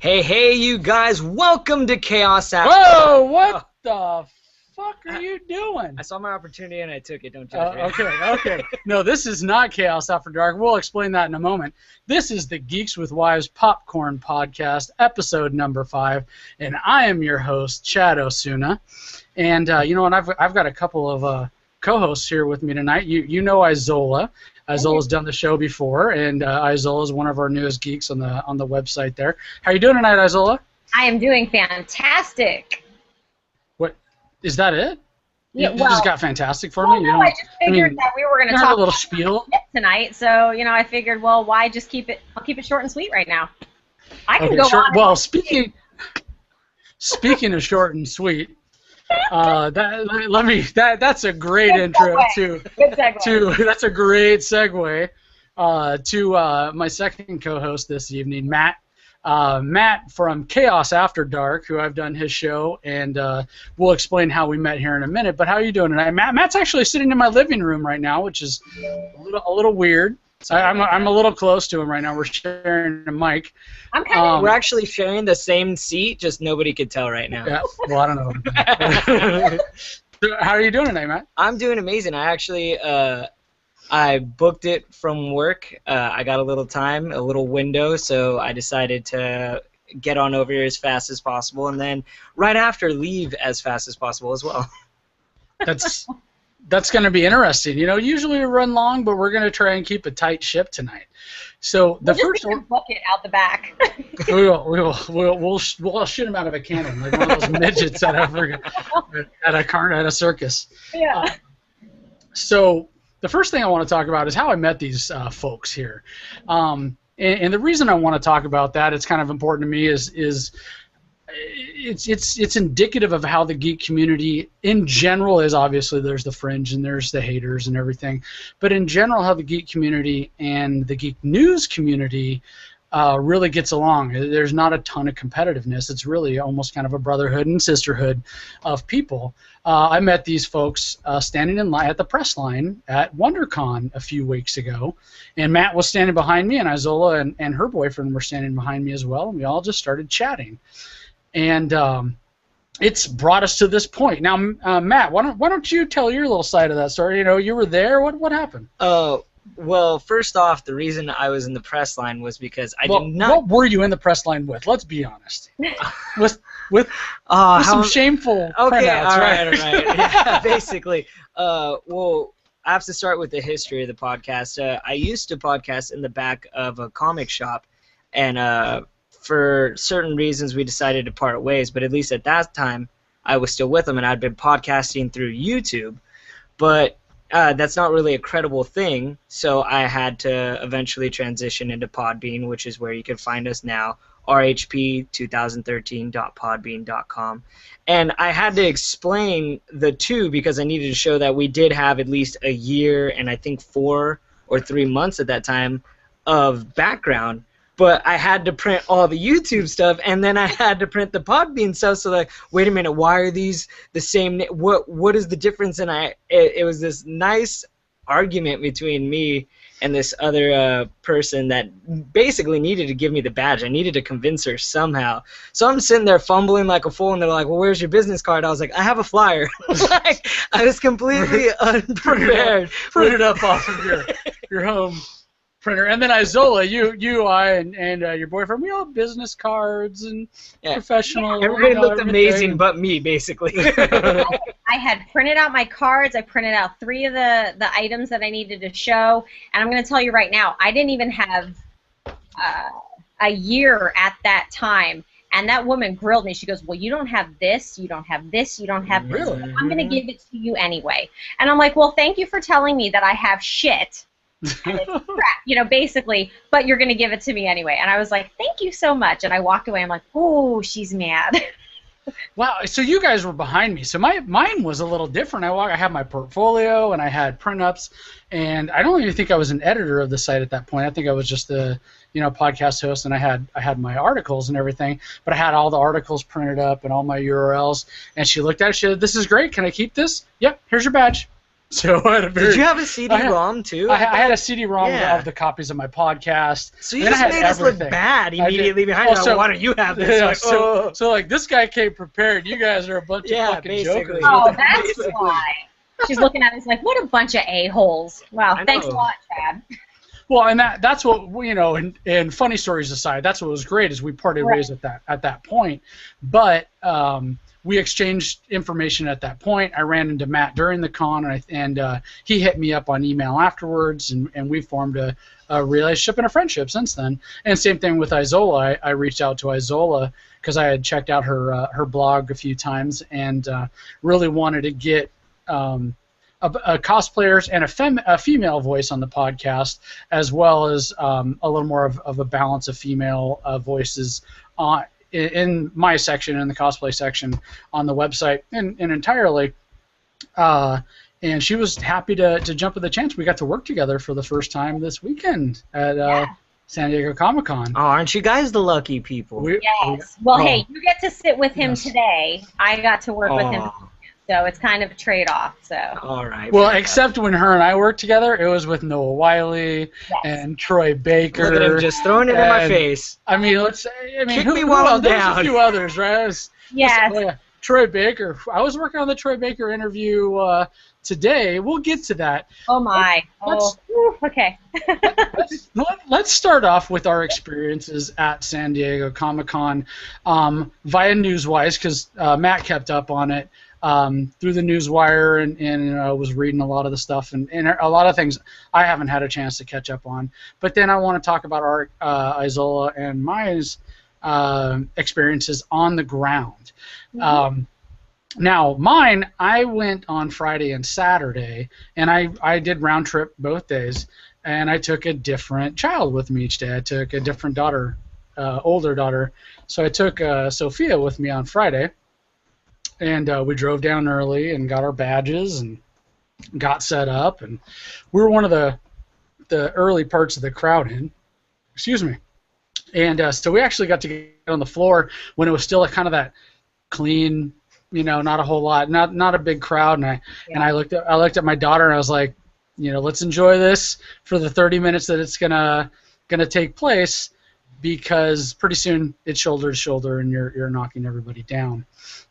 Hey, hey, you guys! Welcome to Chaos After. Whoa! What the fuck are you doing? I saw my opportunity and I took it. Don't judge me. Okay. No, this is not Chaos After Dark. We'll explain that in a moment. This is the Geeks with Wives Popcorn Podcast, episode number 5, and I am your host, Chad Osuna. And you know what? I've got a couple of co-hosts here with me tonight. You know Izola. Izola's done the show before, and Izola is one of our newest geeks on the website there. How you doing tonight, Izola? I am doing fantastic. What is that? It? Yeah, you just got fantastic for me. No, I just figured that we were going to talk a little spiel tonight, so I figured, well, why just keep it? I'll keep it short and sweet right now. I can go sure. on. Well, speaking of short and sweet. That's a great intro to that's a great segue to my second co-host this evening, Matt. Matt from Chaos After Dark, who I've done his show, and we'll explain how we met here in a minute. But how are you doing tonight? Matt's actually sitting in my living room right now, which is a little weird. I'm a little close to him right now. We're sharing a mic. We're actually sharing the same seat, just nobody could tell right now. Yeah, well, I don't know. So how are you doing tonight, Matt? I'm doing amazing. I actually I booked it from work. I got a little time, a little window, so I decided to get on over here as fast as possible, and then right after leave as fast as possible as well. That's going to be interesting. Usually we run long, but we're going to try and keep a tight ship tonight. So the first one, book it out the back. we'll shoot him out of a cannon, like one of those midgets at a circus. Yeah. So the first thing I want to talk about is how I met these folks here, and the reason I want to talk about that, it's kind of important to me, is it's indicative of how the geek community in general is. Obviously there's the fringe and there's the haters and everything, but in general how the geek community and the geek news community really gets along. There's not a ton of competitiveness. It's really almost kind of a brotherhood and sisterhood of people. I met these folks standing in line at the press line at WonderCon a few weeks ago, and Matt was standing behind me, and Izola and her boyfriend were standing behind me as well, and we all just started chatting. And it's brought us to this point. Now, Matt, why don't you tell your little side of that story? You were there. What happened? Well, first off, the reason I was in the press line was because I did not. What were you in the press line with? Let's be honest. with some shameful printouts, all right. Yeah, basically. Well, I have to start with the history of the podcast. I used to podcast in the back of a comic shop, and for certain reasons we decided to part ways, but at least at that time I was still with them, and I'd been podcasting through YouTube, but that's not really a credible thing, so I had to eventually transition into Podbean, which is where you can find us now, rhp2013.podbean.com. And I had to explain the two because I needed to show that we did have at least a year and I think 4 or 3 months at that time of background. But I had to print all the YouTube stuff, and then I had to print the Podbean stuff. So like, wait a minute, why are these the same? What is the difference? And it was this nice argument between me and this other person that basically needed to give me the badge. I needed to convince her somehow. So I'm sitting there fumbling like a fool, and they're like, "Well, where's your business card?" I was like, "I have a flyer." Like, I was completely unprepared. Print it up off of your home printer. And then Izola, I and your boyfriend, we all have business cards and professional. Everybody looked amazing but me, basically. I had printed out my cards. I printed out 3 of the items that I needed to show, and I'm going to tell you right now, I didn't even have a year at that time. And that woman grilled me. She goes, "Well, you don't have this, you don't have this, you don't have this. Really? I'm going to give it to you anyway." And I'm like, "Well, thank you for telling me that I have shit." And it's crap, basically, but you're going to give it to me anyway. And I was like, "Thank you so much." And I walked away. I'm like, "Oh, she's mad." Wow, so you guys were behind me. So mine was a little different. I had my portfolio, and I had print-ups, and I don't even think I was an editor of the site at that point. I think I was just the podcast host, and I had my articles and everything, but I had all the articles printed up and all my URLs, and she looked at it. She said, "This is great. Can I keep this?" "Yep, here's your badge." So I had a Did you have a CD-ROM too? I had a CD-ROM Yeah. of the copies of my podcast. So you and just I had made us look everything. bad immediately behind. Oh, so- why don't you have this? Yeah, Like, oh. so like this guy came prepared. You guys are a bunch of Yeah, fucking basically. jokers. Oh, that's Basically. why. She's looking at us like, what a bunch of a-holes. Wow, I thanks a know. lot, Chad. Well, and that's what and funny stories aside, that's what was great is we parted ways at that point. But we exchanged information at that point. I ran into Matt during the con, and he hit me up on email afterwards, and we formed a relationship and a friendship since then. And same thing with Izola. I reached out to Izola because I had checked out her blog a few times and really wanted to get a cosplayers and a female voice on the podcast, as well as a little more of a balance of female voices in my section, in the cosplay section on the website, and entirely. And she was happy to jump at the chance. We got to work together for the first time this weekend at San Diego Comic-Con. Oh, aren't you guys the lucky people? Yes. Well, hey, you get to sit with him today. I got to work with him. So it's kind of a trade-off. So. All right. Well, except when her and I worked together, it was with Noah Wiley and Troy Baker. Look at him just throwing it in my face. I mean, Kick me while I'm there's down. a few others, right? Yes. Troy Baker. I was working on the Troy Baker interview today. We'll get to that. Oh my. Okay. Let's start off with our experiences at San Diego Comic-Con via Newswise, because Matt kept up on it. Through the newswire and was reading a lot of the stuff and a lot of things I haven't had a chance to catch up on. But then I want to talk about our Izola and Maya's experiences on the ground. Now, mine, I went on Friday and Saturday, and I did round trip both days, and I took a different child with me each day. I took a different daughter, older daughter. So I took Sophia with me on Friday. And we drove down early and got our badges and got set up, and we were one of the early parts of the crowd in. Excuse me. And so we actually got to get on the floor when it was still kind of that clean, not a whole lot, not a big crowd. And I looked at my daughter and I was like, let's enjoy this for the 30 minutes that it's gonna take place, because pretty soon it's shoulder to shoulder and you're knocking everybody down.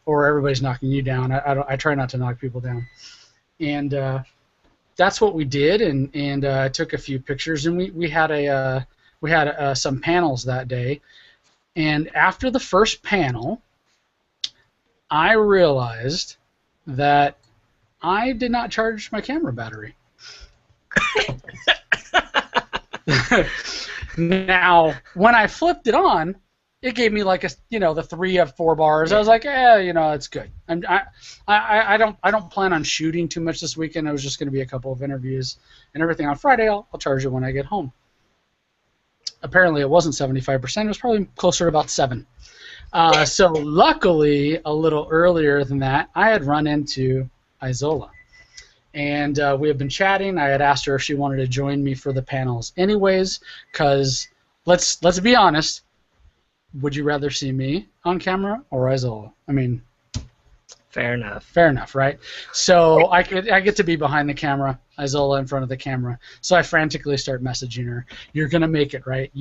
Or everybody's knocking you down. I try not to knock people down, and that's what we did. And I took a few pictures, and we had some panels that day. And after the first panel, I realized that I did not charge my camera battery. Now, when I flipped it on, it gave me like the 3 of 4 bars. I was like, it's good. I don't plan on shooting too much this weekend. It was just going to be a couple of interviews and everything on Friday. I'll charge it when I get home. Apparently, it wasn't 75%. It was probably closer to about 7. So luckily, a little earlier than that, I had run into Izola, and we had been chatting. I had asked her if she wanted to join me for the panels, anyways, because let's be honest. Would you rather see me on camera or Izola? I mean, fair enough. Fair enough, right? So I get to be behind the camera, Izola in front of the camera. So I frantically start messaging her. You're gonna make it, right?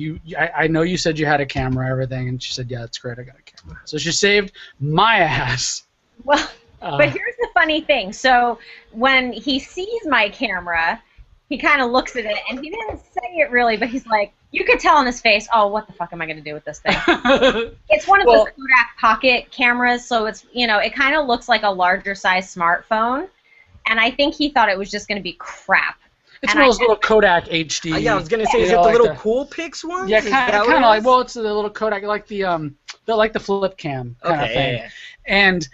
I know you said you had a camera, everything, and she said, yeah, that's great. I got a camera. So she saved my ass. Well, but here's the funny thing. So when he sees my camera, he kind of looks at it, and he didn't say it really, but he's like, you could tell on his face, oh, what the fuck am I going to do with this thing? It's one of those Kodak Pocket cameras, so it's, it kind of looks like a larger size smartphone, and I think he thought it was just going to be crap. It's one of those little Kodak HD. Yeah, I was going to say, is it the little Cool Pix one? Yeah, kind of like, well, it's the little Kodak, like the flip cam kind of thing. Yeah. And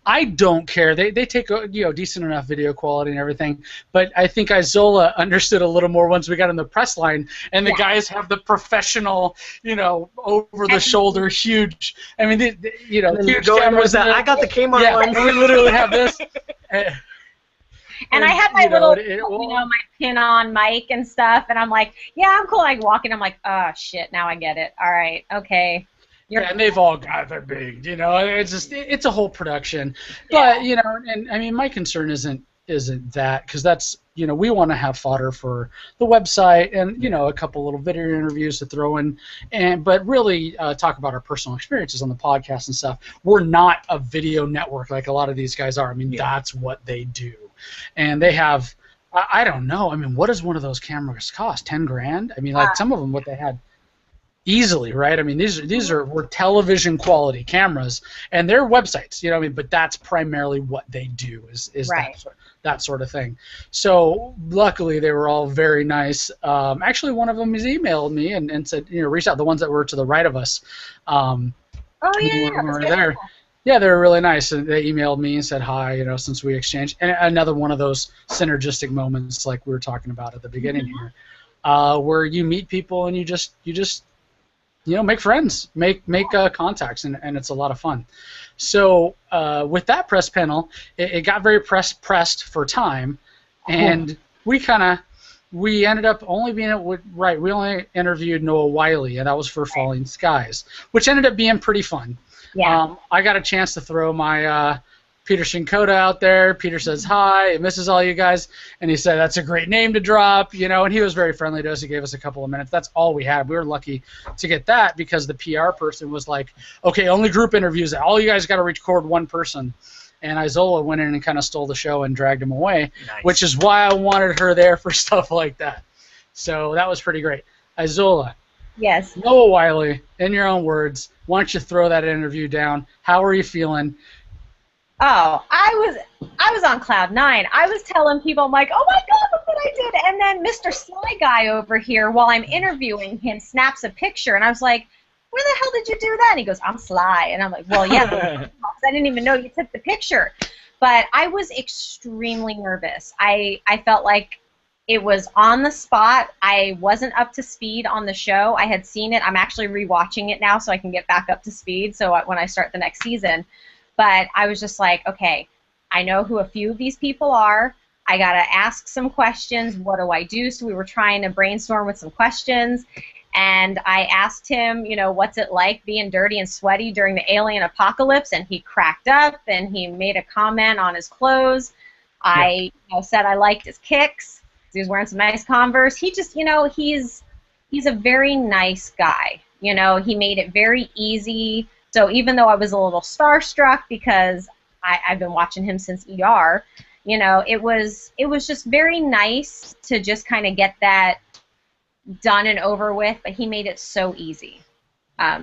I don't care. They take decent enough video quality and everything, but I think Izola understood a little more once we got in the press line, and the guys have the professional, over the shoulder, huge. I mean, huge cameras. I got the Kmart one. We literally have this. And I had my little, my pin-on mic and stuff, and I'm like, yeah, I'm cool. I walk in, I'm like, oh shit, now I get it. All right, okay. And they've all got their big, it's just, it's a whole production. But, and I mean, my concern isn't isn't that, because that's, you know, we want to have fodder for the website and, you know, a couple little video interviews to throw in, but really talk about our personal experiences on the podcast and stuff. We're not a video network like a lot of these guys are. I mean, that's what they do. And they have, I don't know, I mean, what does one of those cameras cost? 10 grand? I mean, like some of them, what they had easily, right? I mean, were television quality cameras, and they're websites, you know what I mean? But that's primarily what they do is Right. that sort of thing. So luckily, they were all very nice. Actually, one of them has emailed me and said, you know, reach out. The ones that were to the right of us. Oh yeah, when we were there. Yeah, they were really nice, and they emailed me and said hi, you know, since we exchanged. And another one of those synergistic moments, like we were talking about at the beginning here, where you meet people and you just you know, make friends, make contacts, and it's a lot of fun. So with that press panel, it got very pressed for time, and we ended up only being we only interviewed Noah Wiley, and that was for Falling Skies, which ended up being pretty fun. Yeah. I got a chance to throw my Peter Shinkoda out there. Peter says hi, he misses all you guys, and he said that's a great name to drop, you know, and he was very friendly to us. He gave us a couple of minutes. That's all we had. We were lucky to get that because the PR person was like, okay, only group interviews. All you guys got to record one person. And Izola went in and kind of stole the show and dragged him away, which is why I wanted her there for stuff like that. So that was pretty great. Izola. Yes. Noah Wiley, in your own words, why don't you throw that interview down? How are you feeling? Oh, I was on cloud nine. I was telling people, I'm like, oh my God, look what I did. And then Mr. Sly Guy over here, while I'm interviewing him, snaps a picture. And I was like, where the hell did you do that? And he goes, I'm Sly. And I'm like, well, yeah, I didn't even know you took the picture. But I was extremely nervous. I felt like it was on the spot. I wasn't up to speed on the show. I had seen it. I'm actually rewatching it now so I can get back up to speed so when I start the next season. But I was just like, okay, I know who a few of these people are. I got to ask some questions. What do I do? So we were trying to brainstorm with some questions. And I asked him, you know, what's it like being dirty and sweaty during the alien apocalypse? And he cracked up and he made a comment on his clothes. I said I liked his kicks. He was wearing some nice Converse. He just, you know, he's a very nice guy. You know, he made it very easy. So even though I was a little starstruck because I've been watching him since ER, you know, it was just very nice to just kind of get that done and over with, but he made it so easy.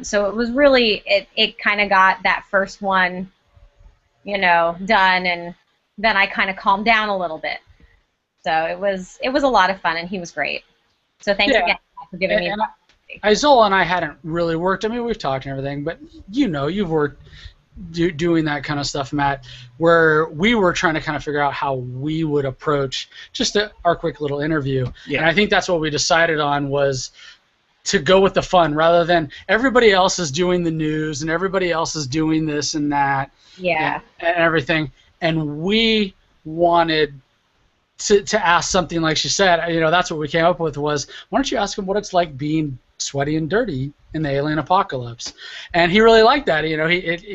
So it was really, it kind of got that first one, you know, done, and then I kind of calmed down a little bit. So it was a lot of fun, and he was great. So thanks again for giving me. Izola and I hadn't really worked. I mean, we've talked and everything, but you know, you've worked doing that kind of stuff, Matt, where we were trying to kind of figure out how we would approach just our quick little interview. Yeah. And I think that's what we decided on, was to go with the fun rather than everybody else is doing the news and everybody else is doing this and that. Yeah. And everything. And we wanted to ask something like she said, you know, that's what we came up with was, why don't you ask him what it's like being sweaty and dirty in the alien apocalypse? And he really liked that. You know,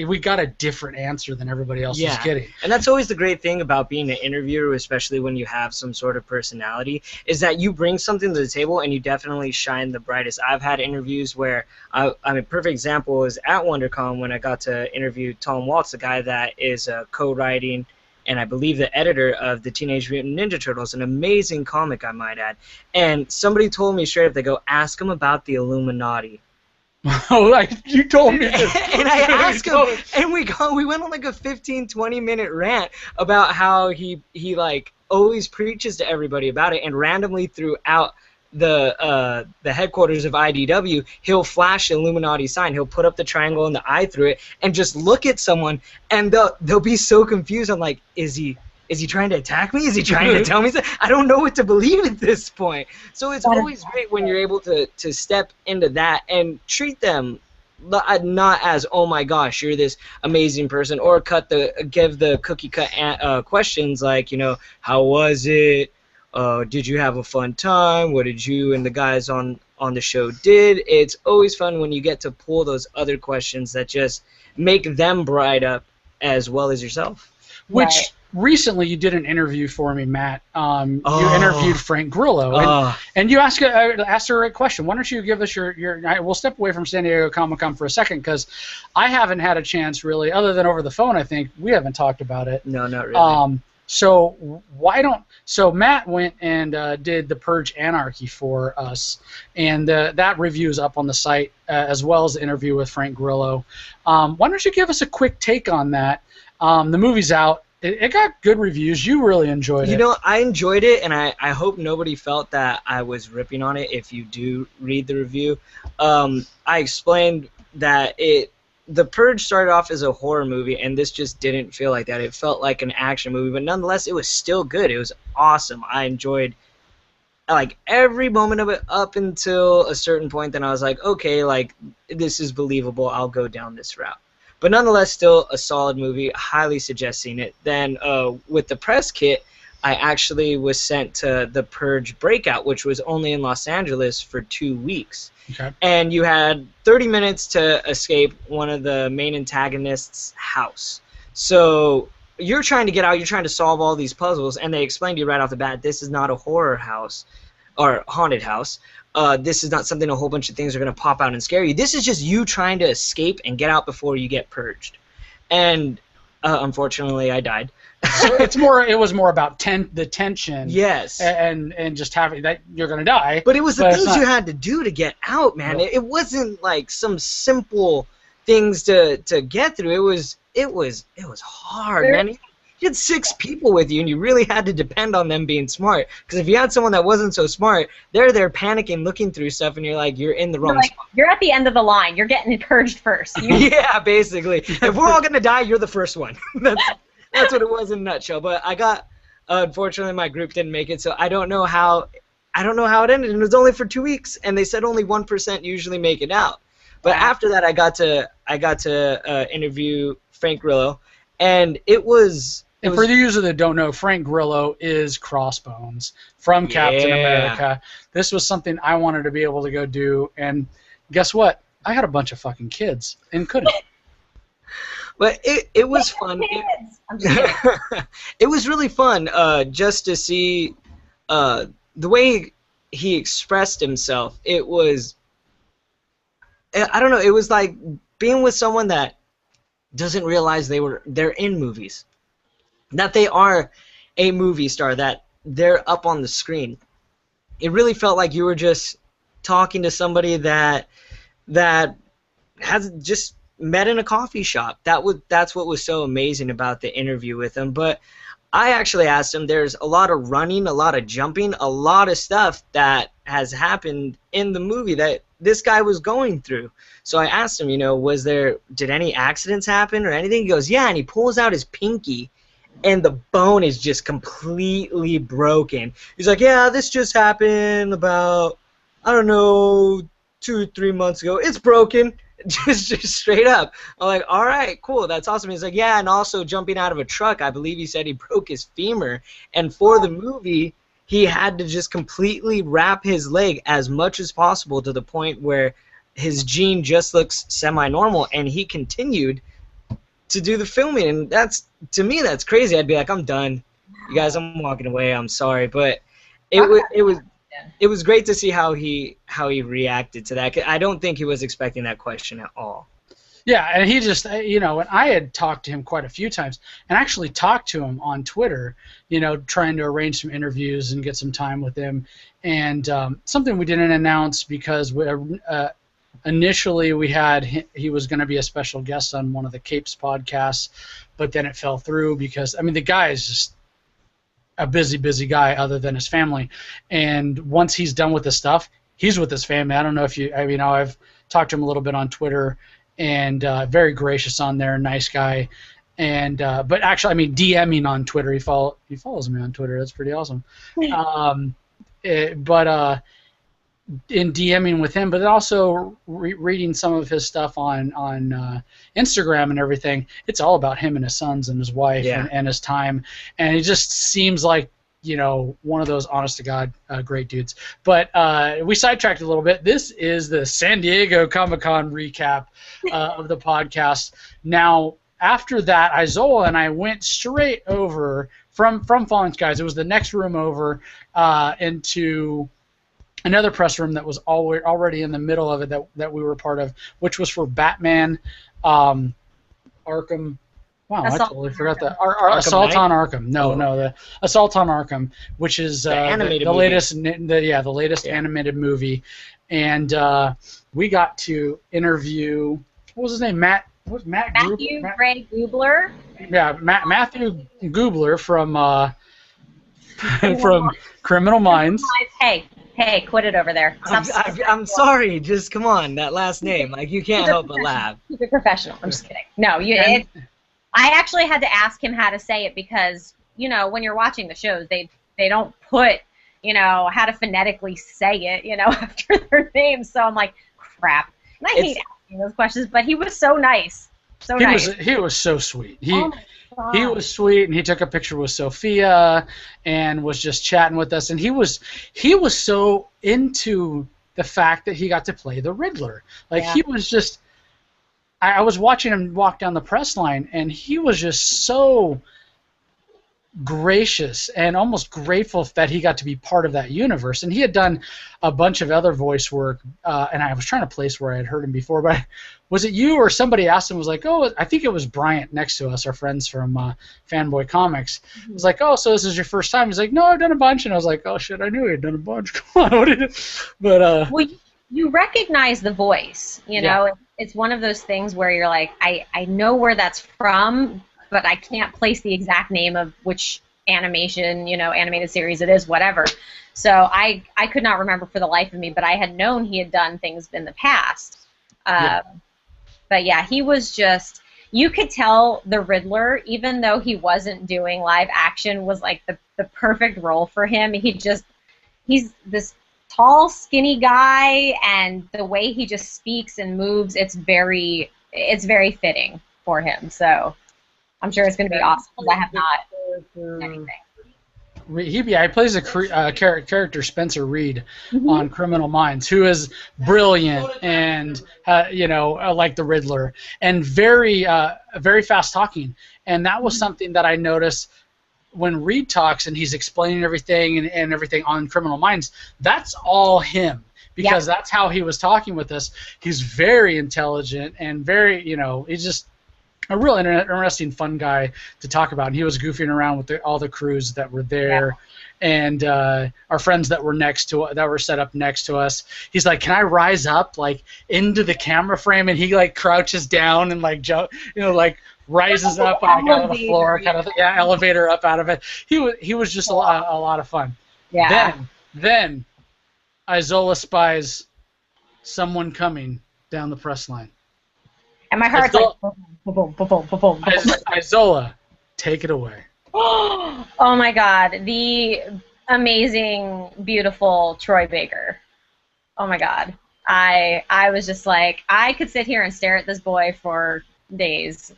we got a different answer than everybody else was getting. And that's always the great thing about being an interviewer, especially when you have some sort of personality, is that you bring something to the table and you definitely shine the brightest. I've had interviews where, I mean, a perfect example is at WonderCon when I got to interview Tom Waltz, the guy that is co-writing and I believe the editor of the Teenage Mutant Ninja Turtles, an amazing comic, I might add. And somebody told me straight up, they go, ask him about the Illuminati. Oh, you told me. And I asked him, and we went on like a 15, 20-minute rant about how he like always preaches to everybody about it, and randomly throughout the headquarters of IDW, he'll flash an Illuminati sign. He'll put up the triangle and the eye through it, and just look at someone, and they'll be so confused. I'm like, is he trying to attack me? Is he trying to tell me something? I don't know what to believe at this point. So it's always great when you're able to step into that and treat them not as, oh my gosh, you're this amazing person, or give the cookie cut questions like, you know, how was it? Did you have a fun time? What did you and the guys on the show did? It's always fun when you get to pull those other questions that just make them bright up as well as yourself. Which recently you did an interview for me, Matt. You Oh. interviewed Frank Grillo, Oh. and you asked her a question. Why don't you give us your we'll step away from San Diego Comic-Con for a second, because I haven't had a chance really, other than over the phone. I think we haven't talked about it. No, not really. So Matt went and did the Purge Anarchy for us, and that review is up on the site, as well as the interview with Frank Grillo. Why don't you give us a quick take on that? The movie's out. It got good reviews. You really enjoyed it. You know, I enjoyed it, and I hope nobody felt that I was ripping on it if you do read the review. I explained that The Purge started off as a horror movie, and this just didn't feel like that. It felt like an action movie, but nonetheless, it was still good. It was awesome. I enjoyed like every moment of it up until a certain point. Then I was like, okay, like this is believable. I'll go down this route. But nonetheless, still a solid movie. Highly suggest seeing it. Then with the press kit, I actually was sent to the Purge Breakout, which was only in Los Angeles for 2 weeks. Okay. And you had 30 minutes to escape one of the main antagonists' house. So you're trying to get out, you're trying to solve all these puzzles, and they explained to you right off the bat, this is not a horror house or haunted house. This is not something a whole bunch of things are going to pop out and scare you. This is just you trying to escape and get out before you get purged. And unfortunately, I died. So it was more about the tension. Yes. And just having that you're going to die. But it was the things you had to do to get out, man. It wasn't like some simple things to get through. It was hard, man. You had 6 people with you, and you really had to depend on them being smart. Because if you had someone that wasn't so smart, they're there panicking, looking through stuff, and you're like, you're in the wrong spot. You're at the end of the line. You're getting purged first. Yeah, basically. If we're all gonna die, you're the first one. That's what it was in a nutshell. But I got, unfortunately, my group didn't make it, so I don't know how it ended. And it was only for 2 weeks, and they said only 1% usually make it out. But after that, I got to interview Frank Grillo, and it was. And for the user that don't know, Frank Grillo is Crossbones from Captain America. This was something I wanted to be able to go do, and guess what? I had a bunch of fucking kids and couldn't. But it was fun. It was really fun just to see the way he expressed himself. It was, I don't know, it was like being with someone that doesn't realize they're in movies. That they are a movie star, that they're up on the screen. It really felt like you were just talking to somebody that has just met in a coffee shop. That's what was so amazing about the interview with him. But I actually asked him, there's a lot of running, a lot of jumping, a lot of stuff that has happened in the movie that this guy was going through. So I asked him, did any accidents happen or anything? He goes, yeah, and he pulls out his pinky, and the bone is just completely broken. He's like, yeah, this just happened about, I don't know, 2 or 3 months ago. It's broken. Just straight up. I'm like, all right, cool, that's awesome. He's like, yeah, and also jumping out of a truck, I believe he said he broke his femur. And for the movie, he had to just completely wrap his leg as much as possible to the point where his gene just looks semi-normal, and he continued to do the filming. And to me, that's crazy. I'd be like, I'm done. You guys, I'm walking away. I'm sorry. But it was great to see how he reacted to that. I don't think he was expecting that question at all. Yeah, and he just, and I had talked to him quite a few times, and actually talked to him on Twitter, trying to arrange some interviews and get some time with him. And something we didn't announce because initially he was going to be a special guest on one of the Capes podcasts, but then it fell through because, the guy is just a busy guy other than his family. And once he's done with his stuff, he's with his family. I don't know if I've talked to him a little bit on Twitter, and very gracious on there, nice guy. And but actually, DMing on Twitter. He follows me on Twitter. That's pretty awesome. But in DMing with him, but also reading some of his stuff on Instagram and everything, it's all about him and his sons and his wife and his time. And he just seems like, one of those honest-to-God great dudes. But we sidetracked a little bit. This is the San Diego Comic-Con recap of the podcast. Now, after that, Izola and I went straight over from Falling Skies. It was the next room over into another press room that was already in the middle of it that we were part of, which was for Batman Arkham. Wow, I totally forgot that. Assault on Arkham. No, the Assault on Arkham, which is the latest, the latest animated movie, and we got to interview. What was his name? Matthew Gray Gubler. Yeah, Matthew Gubler from from Criminal Minds. Hey, quit it over there. I'm sorry. Just come on, that last name. Like, you can't help but laugh. Keep it professional. I'm just kidding. No, I actually had to ask him how to say it because, you know, when you're watching the shows, they don't put, you know, how to phonetically say it, you know, after their names. So I'm like, crap. And I hate asking those questions, but he was so nice. He was so sweet. He was sweet, and he took a picture with Sophia and was just chatting with us. And he was so into the fact that he got to play the Riddler. Like, he was just... I was watching him walk down the press line, and he was just so gracious and almost grateful that he got to be part of that universe. And he had done a bunch of other voice work, and I was trying to place where I had heard him before, but was it you or somebody asked him, was like, oh, I think it was Bryant next to us, our friends from Fanboy Comics. It was like, oh, so this is your first time? He's like, no, I've done a bunch. And I was like, oh, shit, I knew he had done a bunch. Come on, what did it? But, well, you recognize the voice, you know? It's one of those things where you're like, I know where that's from, but I can't place the exact name of which animation, you know, animated series it is, whatever. So I could not remember for the life of me, but I had known he had done things in the past. But yeah, he was just, you could tell the Riddler, even though he wasn't doing live action, was like the perfect role for him. He's this tall, skinny guy, and the way he just speaks and moves, it's very fitting for him. So I'm sure it's going to be awesome because I have not anything. He plays a character, Spencer Reed, on Criminal Minds, who is brilliant and you know, like the Riddler, and very fast talking. And that was something that I noticed when Reed talks and he's explaining everything and everything on Criminal Minds. That's all him, because that's how he was talking with us. He's very intelligent and very, you know, he's just a real interesting, fun guy to talk about. And he was goofing around with all the crews that were there, and our friends that were set up next to us. He's like, "Can I rise up like into the camera frame?" And he like crouches down and like jump, you know, like rises up out of the floor, kind of elevator up out of it. He was just a lot of fun. Yeah. Then Izola spies someone coming down the press line. And my heart's like, boom, boom, boom, boom, boom, boom. Izola, take it away. Oh my God, the amazing, beautiful Troy Baker. Oh my God, I was just like, I could sit here and stare at this boy for days.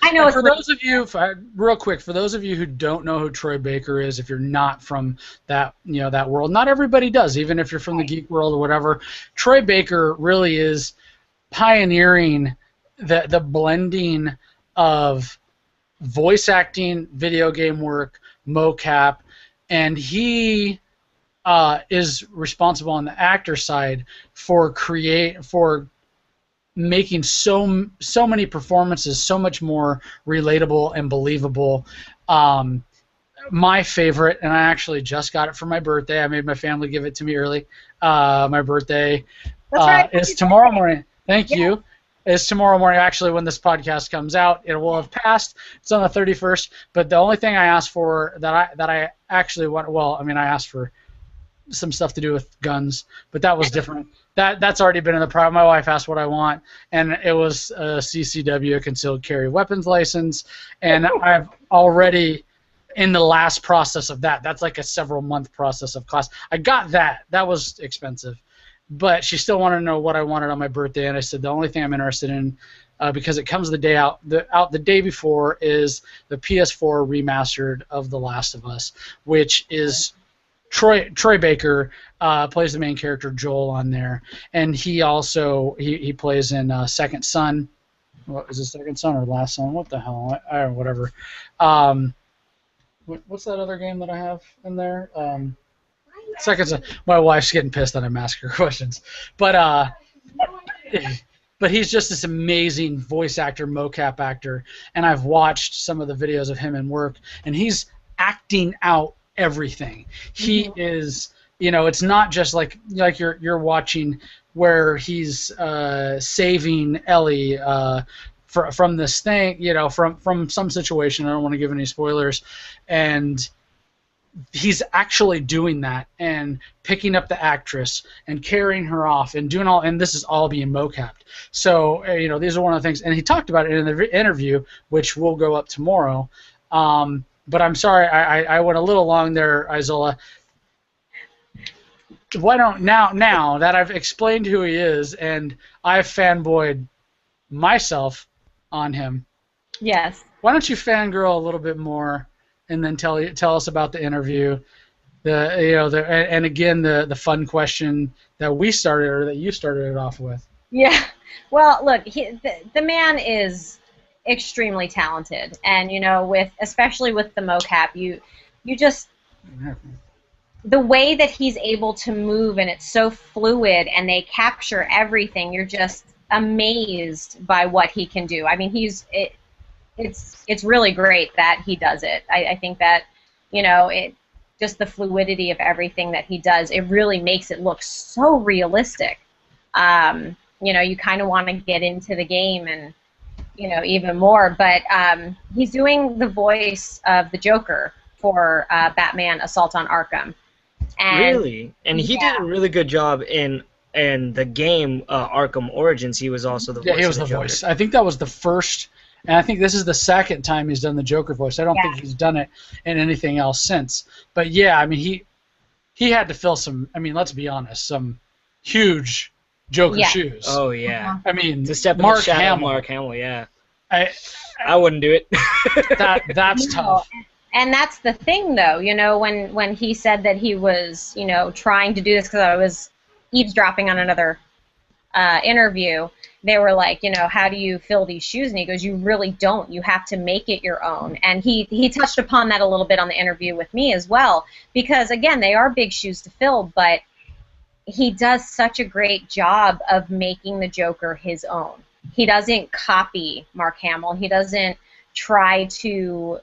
I know. For those of you, real quick, for those of you who don't know who Troy Baker is, if you're not from that, you know, that world, not everybody does. Even if you're from the geek world or whatever, Troy Baker really is pioneering the blending of voice acting, video game work, mocap, and he is responsible on the actor side for making so many performances so much more relatable and believable. My favorite, and I actually just got it for my birthday. I made my family give it to me early. My birthday is tomorrow morning. Thank you. It's tomorrow morning, actually, when this podcast comes out. It will have passed. It's on the 31st. But the only thing I asked for that I actually want, well, I mean, I asked for some stuff to do with guns, but that was different. That's already been in the product. My wife asked what I want, and it was a CCW, a concealed carry weapons license, and I've already in the last process of that. That's like a several-month process of class. I got that. That was expensive. But she still wanted to know what I wanted on my birthday, and I said the only thing I'm interested in, because it comes the day out the day before, is the PS4 remastered of The Last of Us, which is Troy Baker plays the main character Joel on there, and he also he plays in Second Son, What is the second son or last son? What the hell? I don't know, whatever. What's that other game that I have in there? Second son. My wife's getting pissed that I'm asking her questions, but he's just this amazing voice actor, mocap actor, and I've watched some of the videos of him in work, and he's acting out everything. He is, it's not just like you're watching where he's saving Ellie from this thing, from some situation. I don't want to give any spoilers, and he's actually doing that and picking up the actress and carrying her off and doing all, and this is all being mocapped. So these are one of the things, and he talked about it in the interview, which will go up tomorrow. But I'm sorry, I went a little long there, Izola. Why don't now that I've explained who he is and I've fanboyed myself on him? Yes. Why don't you fangirl a little bit more? And then tell us about the interview, and again the fun question that we started or that you started it off with. Yeah, well, look, the man is extremely talented, and especially with the mocap, you just the way that he's able to move, and it's so fluid, and they capture everything. You're just amazed by what he can do. I mean, it's really great that he does it. I think that, just the fluidity of everything that he does, it really makes it look so realistic. You kind of want to get into the game and, even more. But he's doing the voice of the Joker for Batman Assault on Arkham. And, really? And he did a really good job in the game Arkham Origins. He was also the voice. Yeah, he was of the Joker. voice. I think that was the first. And I think this is the second time he's done the Joker voice. I don't think he's done it in anything else since. But yeah, I mean, he had to fill some. I mean, let's be honest, some huge Joker shoes. Oh yeah. I mean, to step in Mark the shadow Hamill. Mark Hamill, yeah. I wouldn't do it. that's tough. And that's the thing, though. When he said that he was, trying to do this because I was eavesdropping on another interview. They were like, how do you fill these shoes? And he goes, you really don't. You have to make it your own. And he touched upon that a little bit on the interview with me as well, because, again, they are big shoes to fill, but he does such a great job of making the Joker his own. He doesn't copy Mark Hamill. He doesn't try to,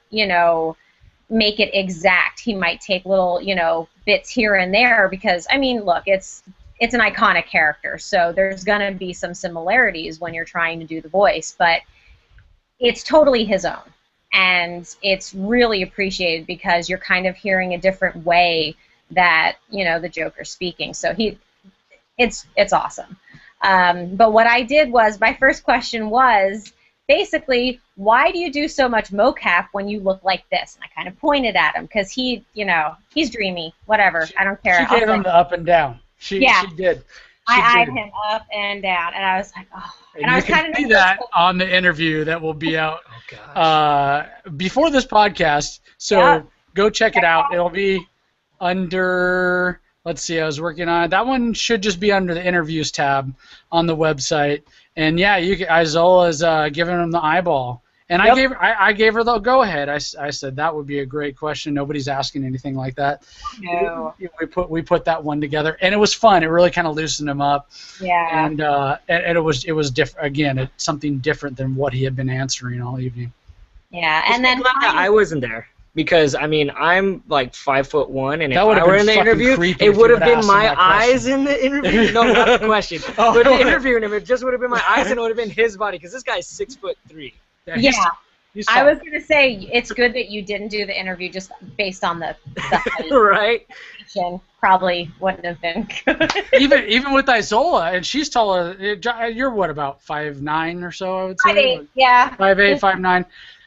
make it exact. He might take little, bits here and there because, I mean, look, it's an iconic character, so there's going to be some similarities when you're trying to do the voice, but it's totally his own, and it's really appreciated because you're kind of hearing a different way that, the Joker's speaking, so it's awesome. But what I did was, my first question was, basically, why do you do so much mocap when you look like this? And I kind of pointed at him, because he's dreamy, whatever, I don't care. She gave him the up and down. She did. I eyed him up and down, and I was like, oh. And I was kind of see that on the interview that will be out before this podcast. So go check it out. It'll be under. Let's see. I was working on it. That one should just be under the interviews tab on the website. And yeah, Izola's giving him the eyeball. And I gave her the go ahead. I said that would be a great question. Nobody's asking anything like that. No. We put that one together, and it was fun. It really kind of loosened him up. Yeah. And it was different. Again, it's something different than what he had been answering all evening. Yeah, and then I wasn't there because I mean I'm like 5'1", and if That I would've were been in the fucking interview, creepy it if you would have would've been asked my him that eyes in the interview. No, not the question. Oh. But interviewing him, it just would have been my eyes, and it would have been his body because this guy's 6'3". Yeah. I was going to say, it's good that you didn't do the interview just based on the height. Right. Probably wouldn't have been good. even with Izola, and she's taller. You're what, about 5'9" or so, I would say? 5'8", yeah. 5'8", 5'9",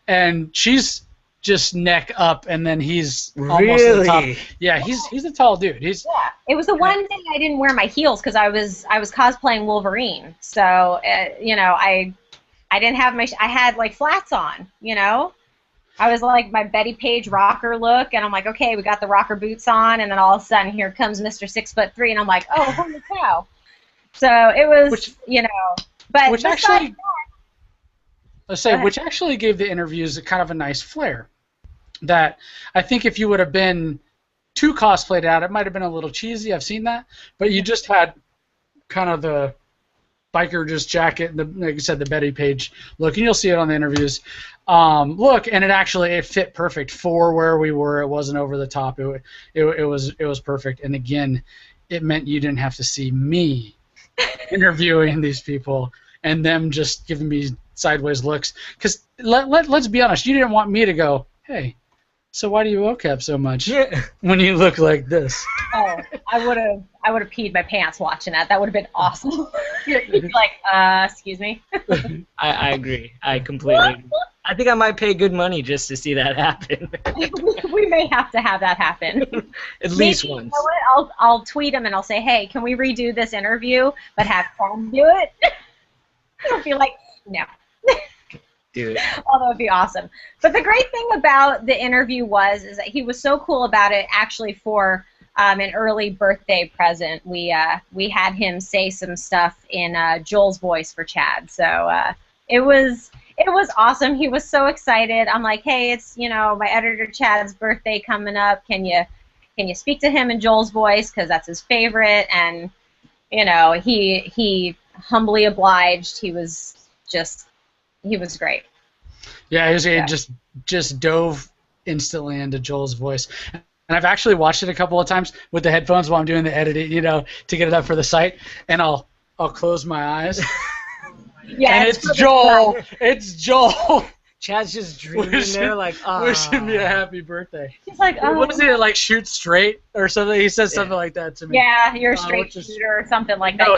and she's just neck up, and then he's almost Really? at the top. Yeah, he's a tall dude. Yeah. It was the one day I didn't wear my heels because I was cosplaying Wolverine. So I didn't have I had like flats on, I was like my Betty Page rocker look, and I'm like, okay, we got the rocker boots on, and then all of a sudden here comes Mr. 6'3", and I'm like, oh, holy cow. So it was, but which actually, let's say, which actually gave the interviews a kind of a nice flair. That I think if you would have been too cosplayed out, it might have been a little cheesy. I've seen that, but you just had kind of the biker just jacket, like you said, the Betty Page look, and you'll see it on the interviews. Look, and it fit perfect for where we were. It wasn't over the top. It was perfect. And again, it meant you didn't have to see me interviewing these people and them just giving me sideways looks. Because let's be honest, you didn't want me to go, hey, so why do you vocab so much when you look like this? Oh, I would have peed my pants watching that. That would have been awesome. You'd be like, excuse me. I agree. I completely agree. I think I might pay good money just to see that happen. We may have to have that happen. At least once. You know what? I'll tweet them and I'll say, hey, can we redo this interview, but have Tom do it? He'll be like, no. Dude. Oh, that would be awesome. But the great thing about the interview is that he was so cool about it. Actually, for an early birthday present, we had him say some stuff in Joel's voice for Chad. So it was awesome. He was so excited. I'm like, hey, it's my editor Chad's birthday coming up. Can you speak to him in Joel's voice, because that's his favorite? And he humbly obliged. He was great. Yeah, he just dove instantly into Joel's voice. And I've actually watched it a couple of times with the headphones while I'm doing the editing, to get it up for the site. And I'll close my eyes. Yeah, and it's Joel. It's Joel. Chad's just dreaming there, like, wishing me a happy birthday. He's like, what is it, like shoot straight or something? He says something like that to me. Yeah, you're a straight shooter or something like that.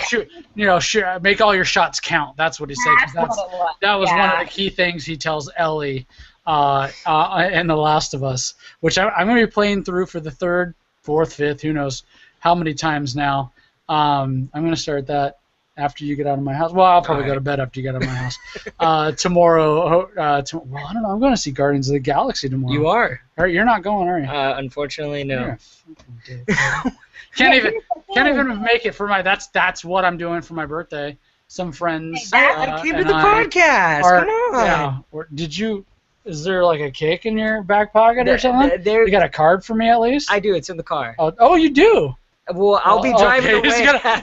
No, shoot, make all your shots count. That's what he said. That was one of the key things he tells Ellie in The Last of Us, which I'm going to be playing through for the 3rd, 4th, 5th, who knows how many times now. I'm going to start that after you get out of my house. Well, I'll probably go to bed after you get out of my house. Tomorrow, well, I don't know. I'm going to see Guardians of the Galaxy tomorrow. You are. You're not going, are you? Unfortunately, no. Can't even make it for my. That's what I'm doing for my birthday. Some friends. I came to the podcast. Come on. Yeah. Did you? Is there like a cake in your back pocket or something? You got a card for me at least? I do. It's in the car. Oh, you do. Well, I'll be driving away.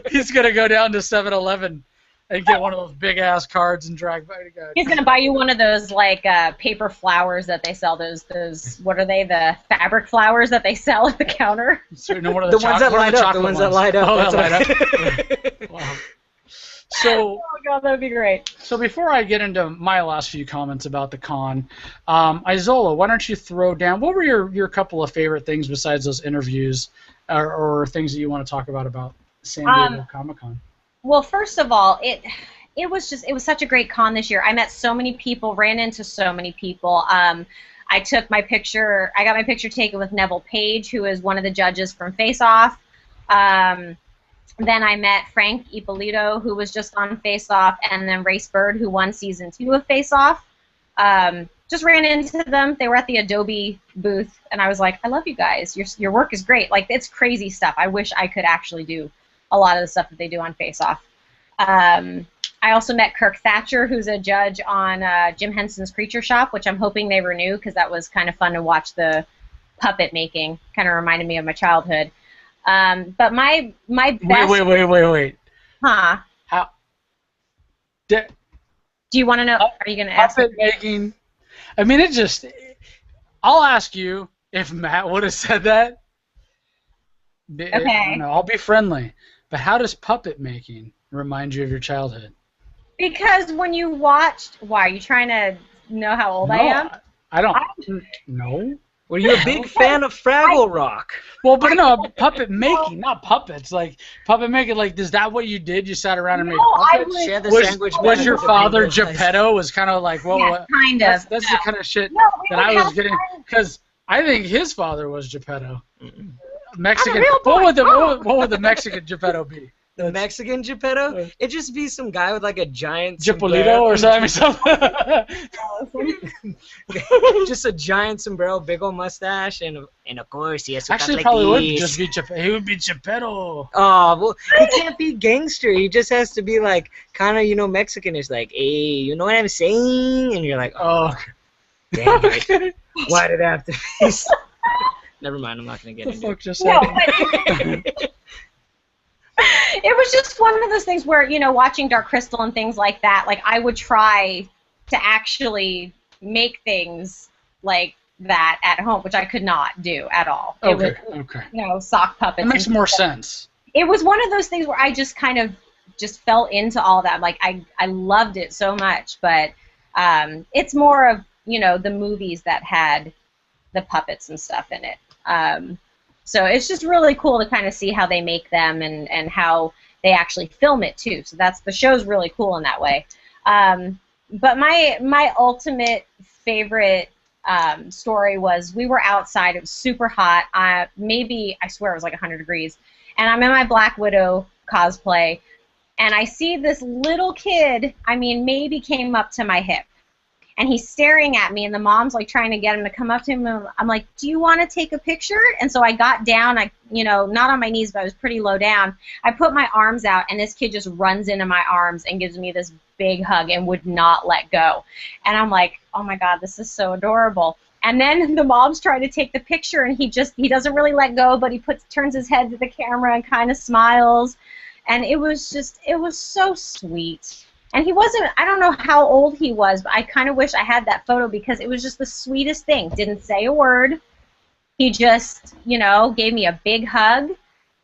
He's gonna go down to 7-Eleven and get one of those big ass cards and drag back. He's gonna buy you one of those like paper flowers that they sell. Those what are they? The fabric flowers that they sell at the counter. So, the ones that light up. The ones that light up. Oh, that light up. Wow. So, oh god, that would be great. So before I get into my last few comments about the con, Izola, why don't you throw down, what were your couple of favorite things besides those interviews or things that you want to talk about San Diego Comic-Con? Well, first of all, it was such a great con this year. I met so many people, ran into so many people. I got my picture taken with Neville Page, who is one of the judges from Face Off. Then I met Frank Ippolito, who was just on Face Off, and then Race Bird, who won Season 2 of Face Off. Just ran into them. They were at the Adobe booth, and I was like, I love you guys. Your work is great. Like, it's crazy stuff. I wish I could actually do a lot of the stuff that they do on Face Off. I also met Kirk Thatcher, who's a judge on Jim Henson's Creature Shop, which I'm hoping they renew, because that was kind of fun to watch the puppet making. Kind of reminded me of my childhood. But my best... Wait. Huh? How? Do you want to know? Are you going to ask? Puppet making. I mean, I'll ask you if Matt would have said that. Okay. I don't know, I'll be friendly. But how does puppet making remind you of your childhood? Because when you watched... Why, are you trying to know how old I am? I don't... No. Were you a big fan of Fraggle Rock? Well, but no, puppet making, not puppets. Like, puppet making, like, is that what you did? You sat around and made puppets? Was your father Geppetto? Was kind of like, well, yeah, kind of. That's the kind of shit that I was getting. Because I think his father was Geppetto. Mexican. What would the Mexican Geppetto be? The Mexican Geppetto? It'd just be some guy with like a giant Jipolito or something. Just a giant sombrero, big old mustache, and of course he has to Actually, talk probably like would this. just be Geppetto. He would be Geppetto. Oh, well, he can't be gangster. He just has to be like kind of, Mexicanish, like, hey, you know what I'm saying? And you're like, Oh, damn it. okay. Why did I have to be so... Never mind, I'm not going to get into it. Just No, but it was just one of those things where, watching Dark Crystal and things like that, like I would try to actually make things like that at home, which I could not do at all. Okay, it was, sock puppets. It makes more sense. It was one of those things where I just kind of just fell into all that. Like I loved it so much, but it's more of, the movies that had the puppets and stuff in it. So it's just really cool to kind of see how they make them and how they actually film it too. So the show's really cool in that way. But my ultimate favorite story was we were outside. It was super hot. Maybe, I swear it was like 100 degrees. And I'm in my Black Widow cosplay. And I see this little kid, maybe came up to my hip. And he's staring at me, and the mom's like trying to get him to come up to him. And I'm like, do you want to take a picture? And so I got down, not on my knees, but I was pretty low down. I put my arms out, and this kid just runs into my arms and gives me this big hug and would not let go. And I'm like, oh my God, this is so adorable. And then the mom's trying to take the picture, and he doesn't really let go, but he turns his head to the camera and kind of smiles. And it was so sweet. And he wasn't, I don't know how old he was, but I kind of wish I had that photo because it was just the sweetest thing. Didn't say a word. He just, gave me a big hug.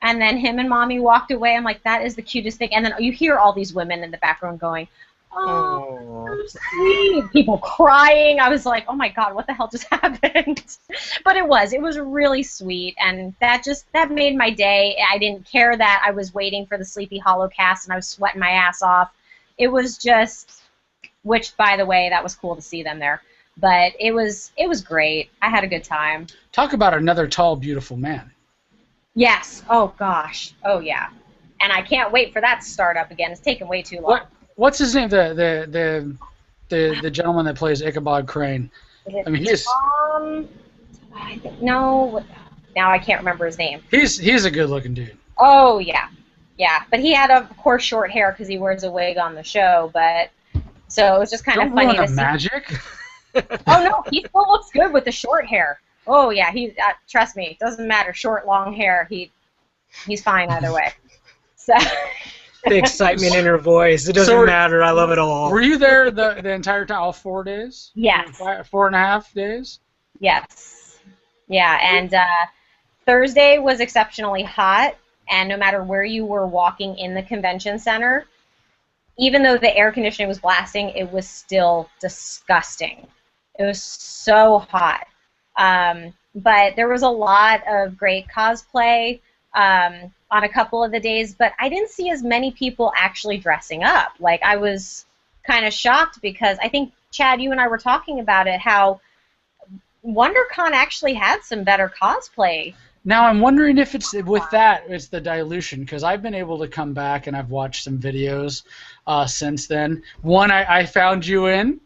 And then him and Mommy walked away. I'm like, that is the cutest thing. And then you hear all these women in the background going, oh, so sweet. People crying. I was like, oh my God, what the hell just happened? But it was really sweet. And that made my day. I didn't care that I was waiting for the Sleepy Hollow cast and I was sweating my ass off. It was just, which, by the way, that was cool to see them there. But it was great. I had a good time. Talk about another tall, beautiful man. Yes. Oh, gosh. Oh, yeah. And I can't wait for that to start up again. It's taken way too long. What's his name? The gentleman that plays Ichabod Crane. He's no. Now I can't remember his name. He's a good-looking dude. Oh, yeah. Yeah, but he had, of course, short hair because he wears a wig on the show, but so it was just kind of funny to see. Magic? Oh, no, he still looks good with the short hair. Oh, yeah, trust me, it doesn't matter, short, long hair, he's fine either way. So the excitement in her voice, it doesn't matter, I love it all. Were you there the entire time, all 4 days? Yes. 4.5 days? Yes. Yeah, and Thursday was exceptionally hot. And no matter where you were walking in the convention center, even though the air conditioning was blasting, it was still disgusting. It was so hot. But there was a lot of great cosplay on a couple of the days, but I didn't see as many people actually dressing up. Like, I was kind of shocked because I think, Chad, you and I were talking about it, how WonderCon actually had some better cosplay. Now, I'm wondering if it's the dilution, because I've been able to come back and I've watched some videos since then. One I found you in,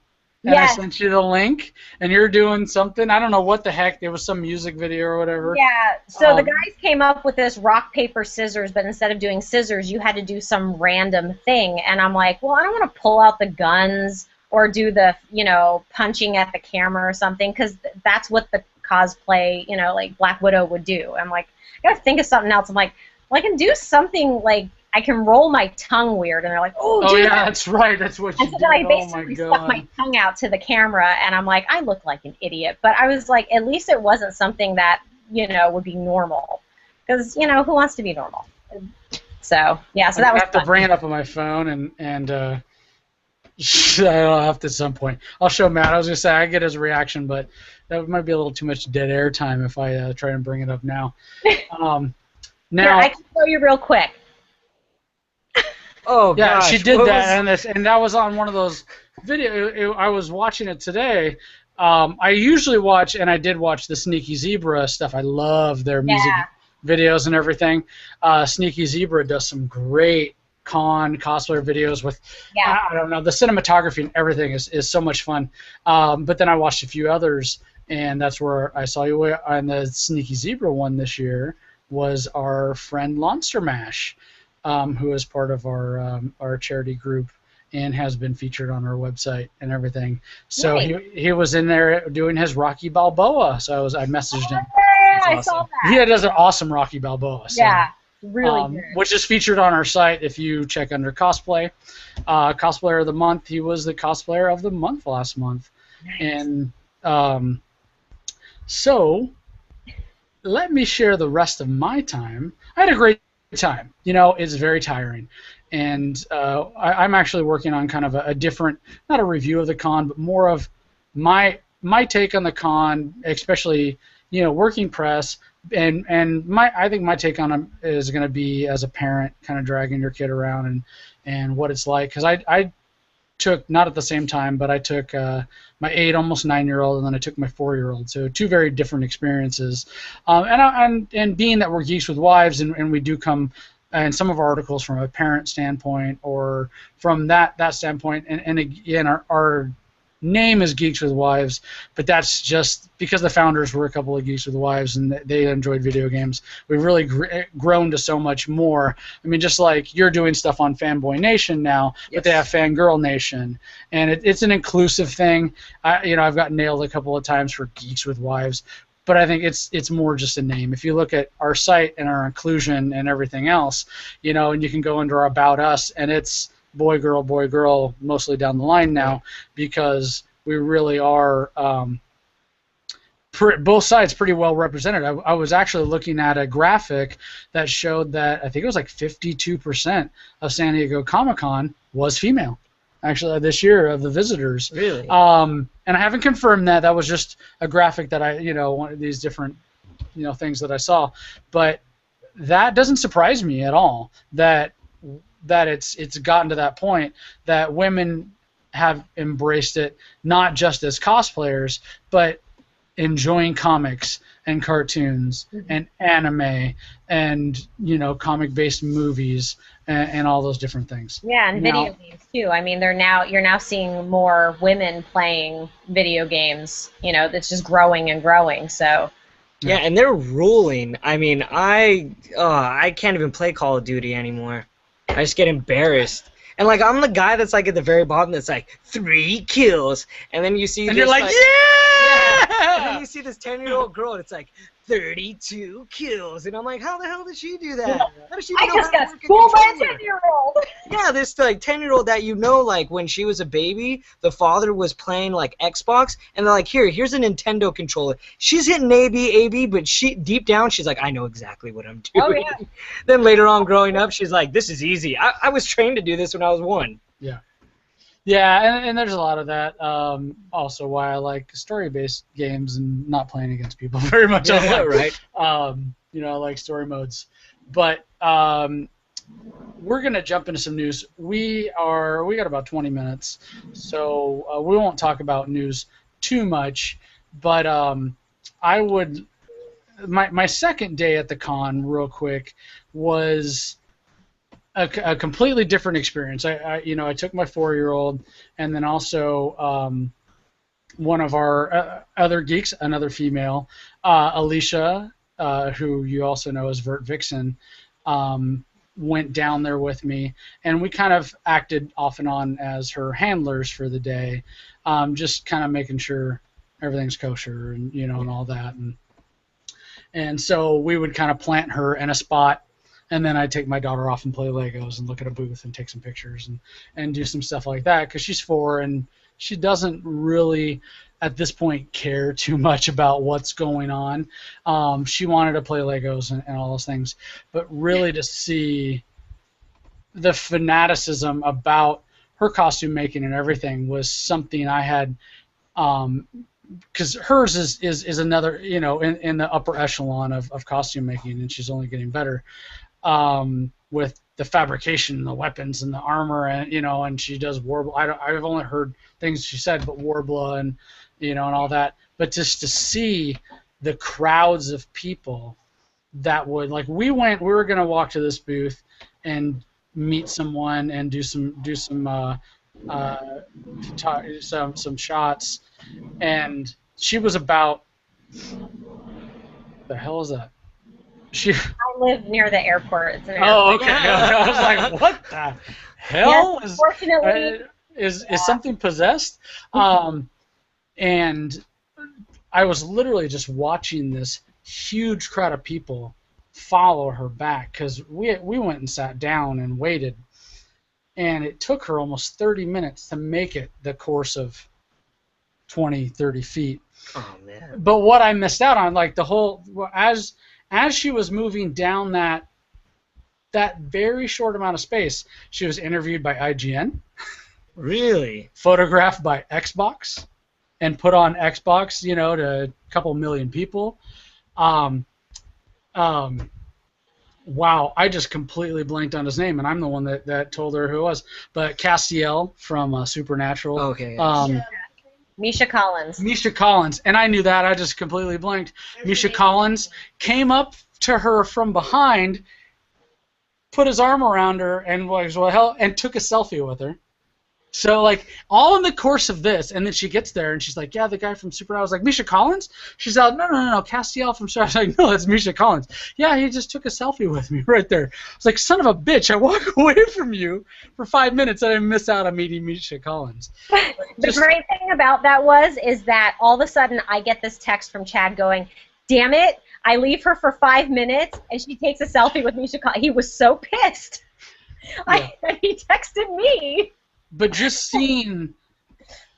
and yes. I sent you the link, and you're doing something. I don't know what the heck. There was some music video or whatever. Yeah, so the guys came up with this rock, paper, scissors, but instead of doing scissors, you had to do some random thing. And I'm like, well, I don't want to pull out the guns or do the, punching at the camera or something, because that's what the cosplay, like Black Widow would do. I'm like, I gotta think of something else. I'm like, well, I can do something like I can roll my tongue weird, and they're like, oh yeah, that. That's right, that's what you did. And so then I basically stuck my tongue out to the camera, and I'm like, I look like an idiot, but I was like, at least it wasn't something that would be normal, because who wants to be normal? So yeah, so that was. I have to bring it up on my phone and I'll have to at some point. I'll show Matt. I was gonna say I get his reaction, but that might be a little too much dead air time if I try and bring it up now. Now yeah, I can show you real quick. Oh yeah, gosh, she did that, and that was on one of those videos. I was watching it today. I usually watch, and I did watch the Sneaky Zebra stuff. I love their music videos and everything. Sneaky Zebra does some great con cosplayer videos with, I don't know, the cinematography and everything is so much fun. But then I watched a few others, and that's where I saw you on the Sneaky Zebra one this year was our friend Monster Mash, who is part of our charity group and has been featured on our website and everything. So he was in there doing his Rocky Balboa. So I messaged him. I saw that. He does an awesome Rocky Balboa. So, really good. which is featured on our site if you check under cosplay. Cosplayer of the month. He was the cosplayer of the month last month. Nice. And so let me share the rest of my time. I had a great time. You know, it's very tiring. And I'm actually working on kind of a different, not a review of the con, but more of my take on the con, especially, you know, working press. And I think my take on it is going to be as a parent, kind of dragging your kid around and what it's like. Because I took, not at the same time, but I took my 8, almost 9-year-old, and then I took my 4-year-old. So 2 very different experiences. And being that we're Geeks with Wives, and we do come in some of our articles from a parent standpoint or from that standpoint, and again, our name is Geeks with Wives, but that's just because the founders were a couple of Geeks with Wives and they enjoyed video games. We've really grown to so much more. I mean, just like you're doing stuff on Fanboy Nation now, but they have Fangirl Nation, and it's an inclusive thing. I've gotten nailed a couple of times for Geeks with Wives, but I think it's more just a name. If you look at our site and our inclusion and everything else, you know, and you can go into our About Us, and it's boy, girl, mostly down the line now, because we really are both sides pretty well represented. I was actually looking at a graphic that showed that I think it was like 52% of San Diego Comic-Con was female, actually, this year of the visitors. Really? And I haven't confirmed that. That was just a graphic that one of these different, things that I saw. But that doesn't surprise me at all that it's gotten to that point that women have embraced it, not just as cosplayers, but enjoying comics and cartoons and anime and comic-based movies and all those different things. Yeah, and video games too. I mean, you're now seeing more women playing video games. That's just growing and growing. So. Yeah, and they're ruling. I mean, I can't even play Call of Duty anymore. I just get embarrassed. And I'm the guy that's at the very bottom that's 3 kills, and then you see and this, you're like, yeah! And then you see this 10-year-old girl, and it's 32 kills, and I'm like, how the hell did she do that? How does she I just got schooled by a 10-year-old. Yeah, this 10-year-old that when she was a baby, the father was playing Xbox, and they're like, here's a Nintendo controller. She's hitting A, but deep down she's like, I know exactly what I'm doing. Oh, yeah. Then later on growing up, she's like, this is easy. I was trained to do this when I was 1. Yeah. Yeah, and there's a lot of that. Also, why I like story-based games and not playing against people very much. Yeah, right. I like story modes. But we're gonna jump into some news. We got about 20 minutes, so we won't talk about news too much. But my second day at the con, real quick, was a completely different experience. I took my 4-year-old, and then also one of our other geeks, another female, Alicia, who you also know as Vert Vixen, went down there with me, and we kind of acted off and on as her handlers for the day, just kind of making sure everything's kosher and and all that, and so we would kind of plant her in a spot. And then I'd take my daughter off and play Legos and look at a booth and take some pictures and do some stuff like that, because she's 4 and she doesn't really, at this point, care too much about what's going on. She wanted to play Legos and all those things. But really to see the fanaticism about her costume making and everything was something I had, because hers is another, in the upper echelon of costume making, and she's only getting better. With the fabrication, the weapons, and the armor, and she does Warbler. I've only heard things she said, but Warbler and all that. But just to see the crowds of people that would, like, we were gonna walk to this booth and meet someone and do some shots, and she was about, the hell is that? She. I live near the airport. It's an airport. Oh, okay. I was like, what the hell? Yes, unfortunately. Is something possessed? And I was literally just watching this huge crowd of people follow her back, because we went and sat down and waited, and it took her almost 30 minutes to make it the course of 20, 30 feet. Oh, man. But what I missed out on, like, the whole, as she was moving down that very short amount of space, she was interviewed by IGN. Really? Photographed by Xbox and put on Xbox, to a couple million people. Wow, I just completely blanked on his name, and I'm the one that told her who it was. But Castiel from Supernatural. Okay. Yes. Misha Collins. Misha Collins, and I knew that. I just completely blanked. Misha Collins came up to her from behind, put his arm around her, and was, well, hell, and took a selfie with her. So, like, all in the course of this, and then she gets there, and she's like, yeah, the guy from Super. I was like, Misha Collins? She's like, no, Castiel from Super. I was like, no, that's Misha Collins. Yeah, he just took a selfie with me right there. I was like, son of a bitch, I walk away from you for 5 minutes, and I miss out on meeting Misha Collins. The great thing about that is that all of a sudden I get this text from Chad going, damn it, I leave her for 5 minutes, and she takes a selfie with Misha Collins. He was so pissed. Yeah. He texted me. But just seeing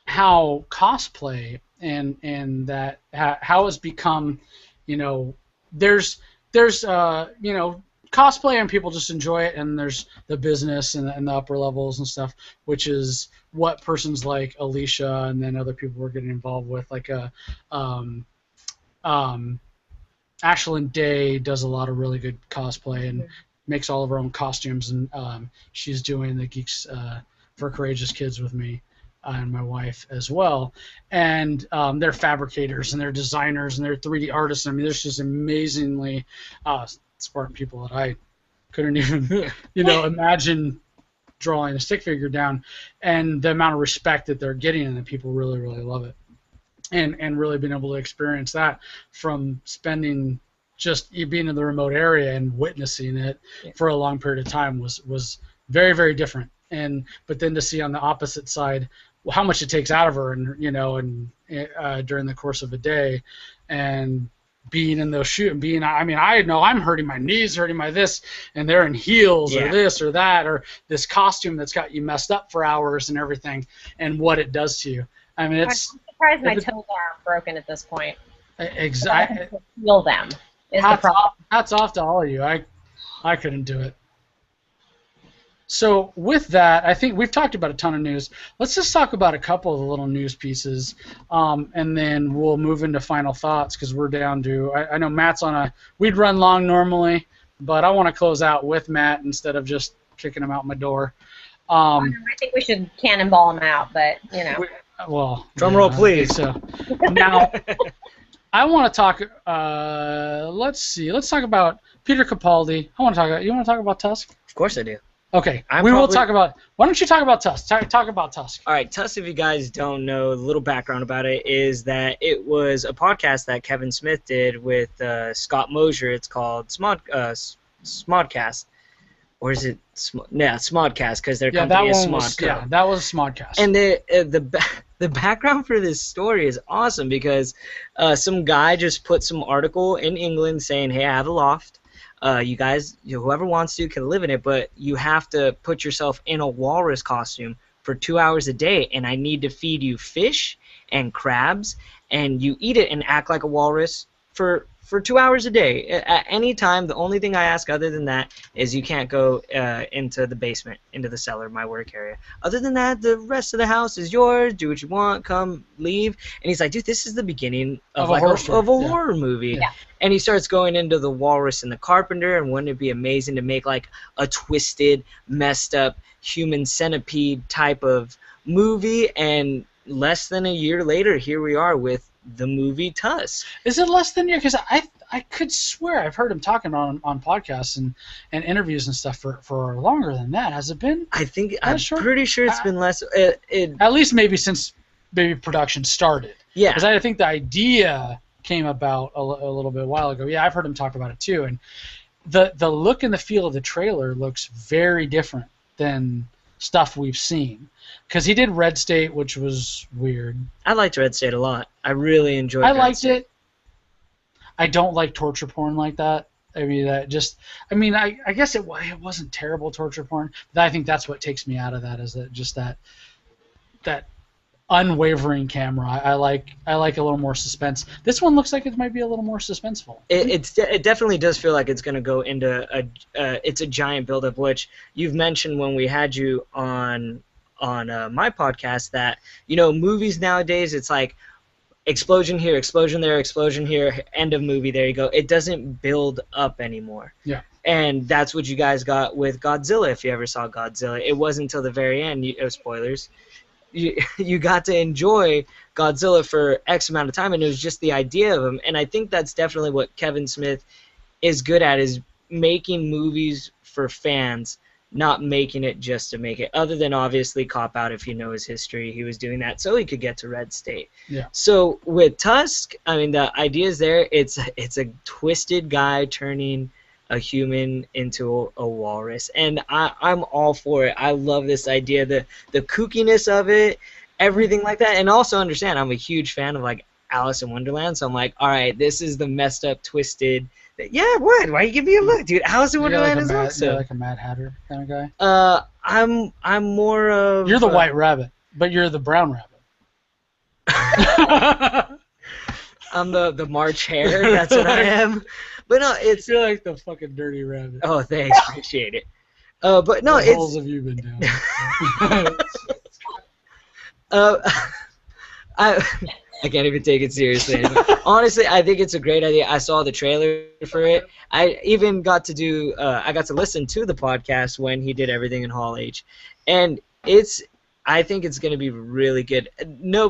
how cosplay and that how it's become, there's cosplay and people just enjoy it, and there's the business and the upper levels and stuff, which is what persons like Alicia and then other people were getting involved with, like Ashlyn Day does a lot of really good cosplay and makes all of her own costumes, and she's doing the Geeks for Courageous Kids with me and my wife as well. And they're fabricators and they're designers and they're 3D artists. I mean, there's just amazingly smart people that I couldn't even, imagine drawing a stick figure down, and the amount of respect that they're getting, and that people really, really love it. And really being able to experience that from spending just being in the remote area and witnessing it for a long period of time was very, very different. But then to see on the opposite side how much it takes out of her, and during the course of a day, and being in those shoes, and I know I'm hurting my knees, hurting my this, and they're in heels or this or that, or this costume that's got you messed up for hours and everything, and what it does to you. I mean, I'm surprised my toes aren't broken at this point. Exactly. Feel them. Hats off to all of you. I couldn't do it. So with that, I think we've talked about a ton of news. Let's just talk about a couple of the little news pieces, and then we'll move into final thoughts, because we're down to, I know Matt's we'd run long normally, but I want to close out with Matt instead of just kicking him out my door. I think we should cannonball him out, but, Drum roll, please. So now, I want to talk, let's talk about Peter Capaldi. You want to talk about Tusk? Of course I do. Okay, will talk about. Why don't you talk about Tusk? Talk about Tusk. All right, Tusk, if you guys don't know, a little background about it is that it was a podcast that Kevin Smith did with Scott Mosier. It's called Smodcast. Or is it Smodcast, because their company is Smodco. Yeah, that was Smodcast. And the background for this story is awesome, because some guy just put some article in England saying, hey, I have a loft. You guys, whoever wants to can live in it, but you have to put yourself in a walrus costume for 2 hours a day, and I need to feed you fish and crabs, and you eat it and act like a walrus for 2 hours a day. At any time, the only thing I ask other than that is you can't go into the basement, into the cellar, my work area. Other than that, the rest of the house is yours. Do what you want. Come, leave. And he's like, dude, this is the beginning of a horror movie. Yeah. And he starts going into the Walrus and the Carpenter, and wouldn't it be amazing to make like a twisted, messed up human centipede type of movie? And less than a year later, here we are with the movie Tusk. Is it less than a year? Because I could swear I've heard him talking on podcasts and interviews and stuff for longer than that. Has it been? I'm short? pretty sure it's been less. At least maybe since maybe production started. Yeah. Because I think the idea came about a little bit a while ago. Yeah, I've heard him talk about it too. And the look and the feel of the trailer looks very different than stuff we've seen. Because he did Red State, which was weird. I liked Red State a lot. I really enjoyed. I liked it. I don't like torture porn like that. I mean, I guess it wasn't terrible torture porn, but I think that's what takes me out of that, is that unwavering camera. I like a little more suspense. This one looks like it might be a little more suspenseful. It definitely does feel like it's going to go into it's a giant buildup, which you've mentioned when we had you on my podcast, that movies nowadays, it's like explosion here, explosion there, explosion here, end of movie, there you go. It doesn't build up anymore. Yeah. And that's what you guys got with Godzilla. If you ever saw Godzilla, it wasn't until the very end. Spoilers. You got to enjoy Godzilla for X amount of time, and it was just the idea of him. And I think that's definitely what Kevin Smith is good at, is making movies for fans, not making it just to make it. Other than obviously Cop Out, if you know his history, he was doing that so he could get to Red State. Yeah. So with Tusk, I mean, the idea is there. It's a twisted guy turning a human into a walrus, and I'm all for it. I love this idea, the kookiness of it, everything like that. And also understand, I'm a huge fan of like Alice in Wonderland, so I'm like, all right, this is the messed up, twisted. Yeah, what? Why you give me a look, dude? Alice in Wonderland is awesome. You're like a Mad Hatter kind of guy. I'm more of. You're the White Rabbit, but you're the Brown Rabbit. I'm the March Hare. That's what I am. But no, you're like the fucking Dirty Rabbit. Oh, thanks, appreciate it. But no, what holes have you been down? I can't even take it seriously anymore. Honestly, I think it's a great idea. I saw the trailer for it. I even got to I got to listen to the podcast when he did Everything in Hall H, and I think it's going to be really good. No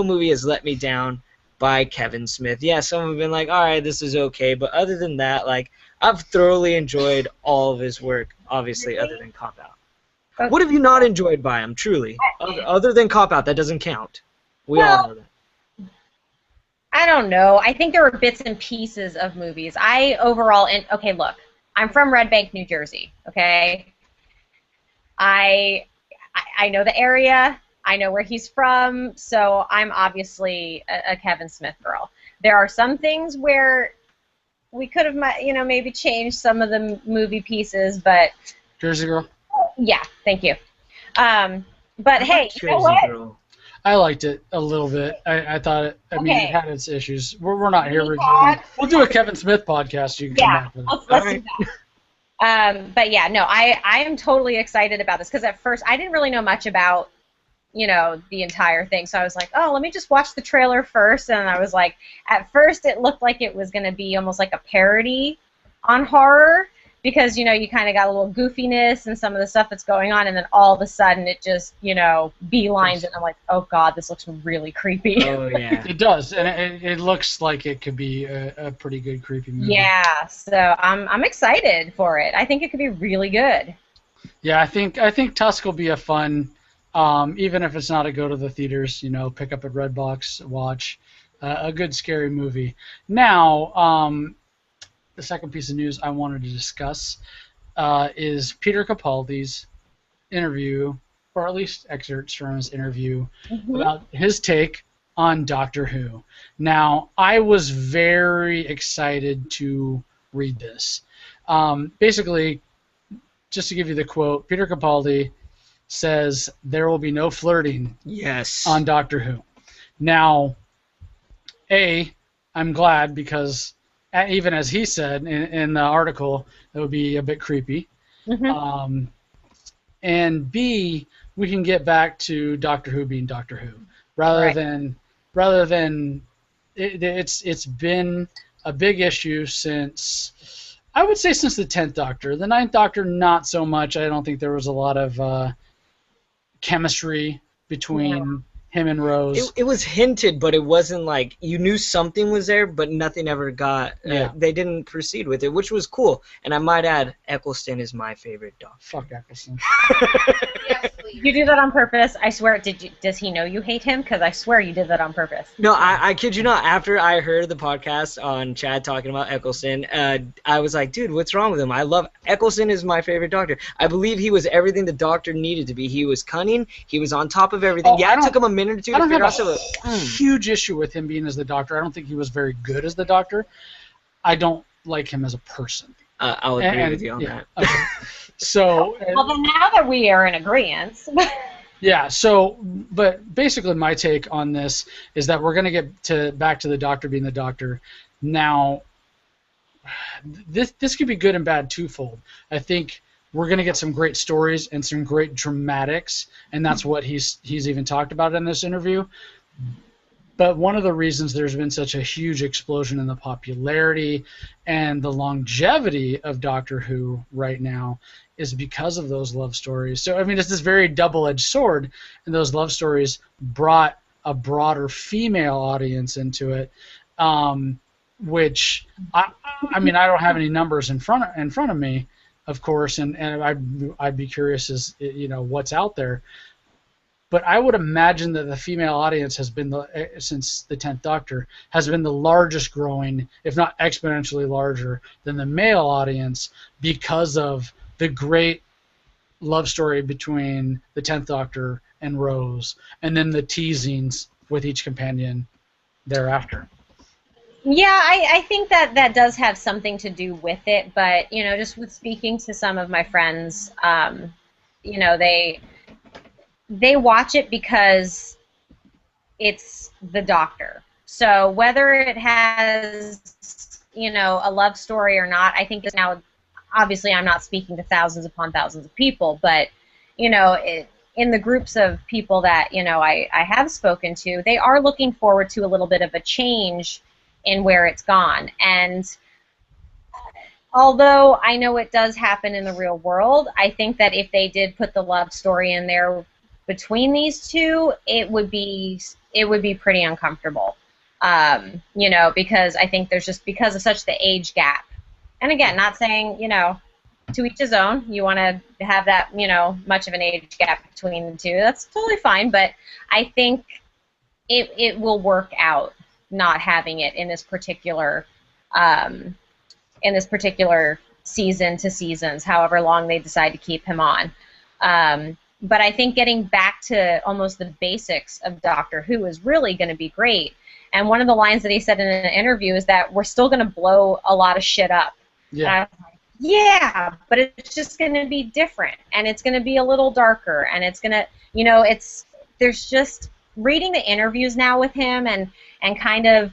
movie has let me down by Kevin Smith. Yeah, some have been like, all right, this is okay, but other than that, like, I've thoroughly enjoyed all of his work, obviously, other than Cop Out. Okay. What have you not enjoyed by him, truly? Other than Cop Out, that doesn't count. We all know that. I don't know. I think there were bits and pieces of movies. Okay, look, I'm from Red Bank, New Jersey, okay? I know the area. I know where he's from, so I'm obviously a Kevin Smith girl. There are some things where we could have, maybe changed some of the movie pieces, but Jersey Girl. Yeah, thank you. But hey, you know what? Girl. I liked it a little bit. I thought it. I mean, it had its issues. We're not here. We'll do a Kevin Smith podcast. You can come back with it. Let's do that. But yeah, no, I am totally excited about this, because at first I didn't really know much about the entire thing. So I was like, oh, let me just watch the trailer first. And I was like, at first it looked like it was going to be almost like a parody on horror, because, you kind of got a little goofiness and some of the stuff that's going on, and then all of a sudden it just, beelines, and I'm like, oh God, this looks really creepy. Oh, yeah. It does, and it looks like it could be a pretty good creepy movie. Yeah, so I'm excited for it. I think it could be really good. Yeah, I think Tusk will be a fun, even if it's not a go to the theaters, pick up at Redbox, watch a good scary movie. Now, the second piece of news I wanted to discuss is Peter Capaldi's interview, or at least excerpts from his interview, about his take on Doctor Who. Now, I was very excited to read this. Basically, just to give you the quote, Peter Capaldi says there will be no flirting on Doctor Who. Now, I'm glad, because even as he said in the article, it would be a bit creepy. And B, we can get back to Doctor Who being Doctor Who, rather than it's been a big issue since, I would say, since the 10th Doctor. The 9th Doctor, not so much. I don't think there was a lot of chemistry between him and Rose. It was hinted, but it wasn't like you knew something was there, but nothing ever got. They didn't proceed with it, which was cool. And I might add, Eccleston is my favorite dog. Fuck Eccleston. You do that on purpose. I swear. Does he know you hate him? Because I swear you did that on purpose. No, I kid you not. After I heard the podcast on Chad talking about Eccleston, I was like, dude, what's wrong with him? I love Eccleston is my favorite doctor. I believe he was everything the doctor needed to be. He was cunning. He was on top of everything. It took him a minute or two to figure out. I have a huge issue with him being as the doctor. I don't think he was very good as the doctor. I don't like him as a person. I'll agree with you on that. Okay. So. Well, then now that we are in agreement. Yeah. So, but basically, my take on this is that we're going to get back to the doctor being the doctor. Now, this could be good and bad twofold. I think we're going to get some great stories and some great dramatics, and that's what he's even talked about in this interview. But one of the reasons there's been such a huge explosion in the popularity and the longevity of Doctor Who right now is because of those love stories. So, I mean, it's this very double-edged sword, and those love stories brought a broader female audience into it, which, I mean, I don't have any numbers in front of me, of course, and I'd be curious as, you know, what's out there. But I would imagine that the female audience has been, since the 10th Doctor, has been the largest growing, if not exponentially larger, than the male audience because of the great love story between the 10th Doctor and Rose, and then the teasings with each companion thereafter. Yeah, I think that does have something to do with it, but, you know, just with speaking to some of my friends, you know, they watch it because it's the Doctor. So whether it has, you know, a love story or not, I think now, obviously I'm not speaking to thousands upon thousands of people, but, you know, in the groups of people that, you know, I have spoken to, they are looking forward to a little bit of a change in where it's gone. And although I know it does happen in the real world, I think that if they did put the love story in there between these two, it would be pretty uncomfortable, you know, because I think there's just, because of such the age gap. And again, not saying, you know, to each his own. You want to have that, you know, much of an age gap between the two. That's totally fine. But I think it will work out not having it in this particular season to seasons, however long they decide to keep him on. But I think getting back to almost the basics of Doctor Who is really going to be great. And one of the lines that he said in an interview is that we're still going to blow a lot of shit up. Yeah. Yeah, but it's just going to be different, and it's going to be a little darker, and it's going to, you know, there's just reading the interviews now with him and kind of,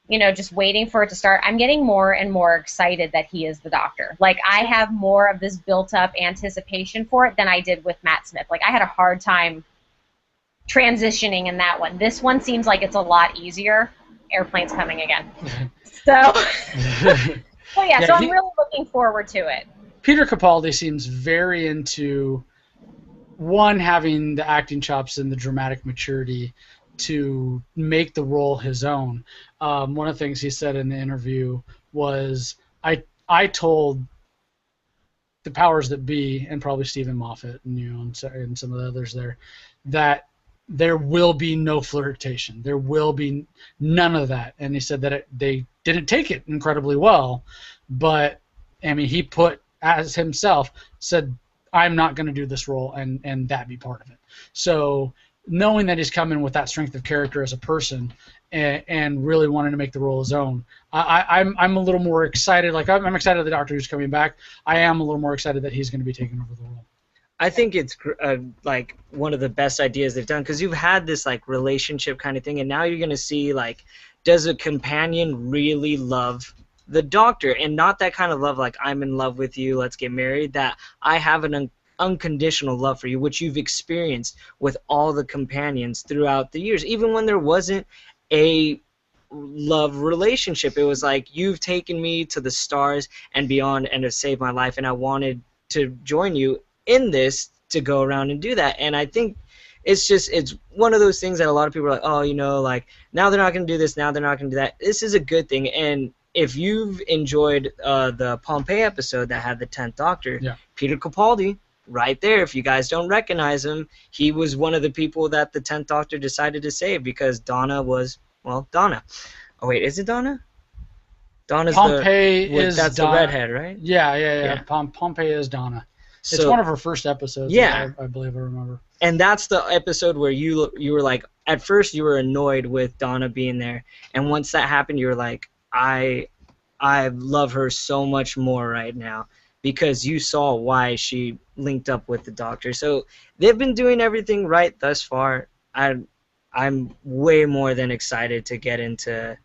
you know, just waiting for it to start. I'm getting more and more excited that he is the Doctor. Like, I have more of this built-up anticipation for it than I did with Matt Smith. Like, I had a hard time transitioning in that one. This one seems like it's a lot easier. Airplane's coming again. So, so I'm really looking forward to it. Peter Capaldi seems very into, one, having the acting chops and the dramatic maturity to make the role his own. One of the things he said in the interview was, I told the powers that be, and probably Stephen Moffat and, you know, and some of the others there, that there will be no flirtation. There will be none of that. And he said that they didn't take it incredibly well, but I mean, he put as himself said, I'm not going to do this role, and that be part of it. So knowing that he's coming with that strength of character as a person and really wanting to make the role his own, I'm a little more excited. Like, I'm excited the Doctor Who's coming back. I am a little more excited that he's going to be taking over the role. I think it's like one of the best ideas they've done, because you've had this like relationship kind of thing, and now you're going to see, like, does a companion really love the Doctor? And not that kind of love like, I'm in love with you, let's get married. That I have an unconditional love for you, which you've experienced with all the companions throughout the years. Even when there wasn't a love relationship, it was like, you've taken me to the stars and beyond and have saved my life, and I wanted to join you in this to go around and do that. And I think it's one of those things that a lot of people are like, oh, like now they're not going to do this, now they're not going to do that. This is a good thing, and if you've enjoyed the Pompeii episode that had the 10th Doctor, Peter Capaldi, right there, if you guys don't recognize him, he was one of the people that the 10th Doctor decided to save because Donna was, well, Donna. Oh, wait, is it Donna? Donna's Pompeii is that's Donna. the redhead, right? Yeah. Pompeii is Donna. It's So, one of her first episodes. Yeah. I believe I remember. And that's the episode where you were like, at first you were annoyed with Donna being there, and once that happened, you were like, I love her so much more right now because you saw why she linked up with the Doctor. So they've been doing everything right thus far. I'm way more than excited to get into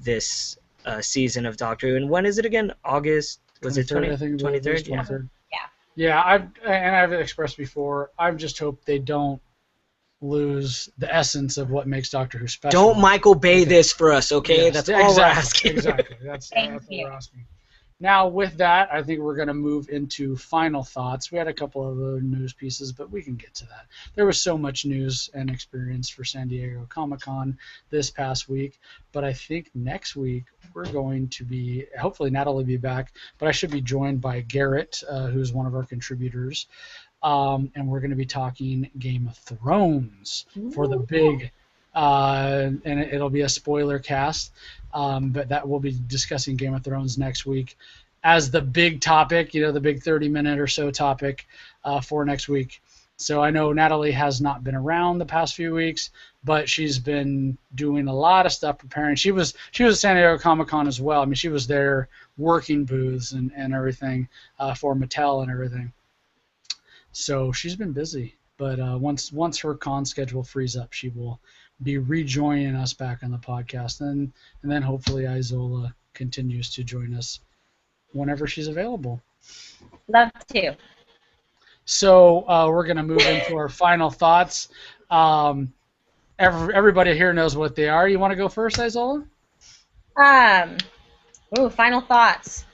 this season of Doctor Who. And when is it again? August? Was it 23rd? Yeah. Yeah, I've expressed before, I just hope they don't lose the essence of what makes Doctor Who special. Don't Michael Bay this for us, okay? Yes, that's all we're asking. Exactly. That's what we're asking. Now, with that, I think we're going to move into final thoughts. We had a couple of other news pieces, but we can get to that. There was so much news and experience for San Diego Comic-Con this past week, but I think next week we're going to be, hopefully Natalie will be back, but I should be joined by Garrett, who's one of our contributors, and we're going to be talking Game of Thrones for the big, and it'll be a spoiler cast. But that we'll be discussing Game of Thrones next week as the big topic, the big 30-minute or so topic for next week. So I know Natalie has not been around the past few weeks, but she's been doing a lot of stuff preparing. She was at San Diego Comic-Con as well. I mean, she was there working booths and everything for Mattel and everything. So she's been busy. But once her con schedule frees up, she will be rejoining us back on the podcast, and then hopefully Izola continues to join us whenever she's available. Love to. So we're going to move into our final thoughts. Everybody here knows what they are. You want to go first, Izola? Final thoughts.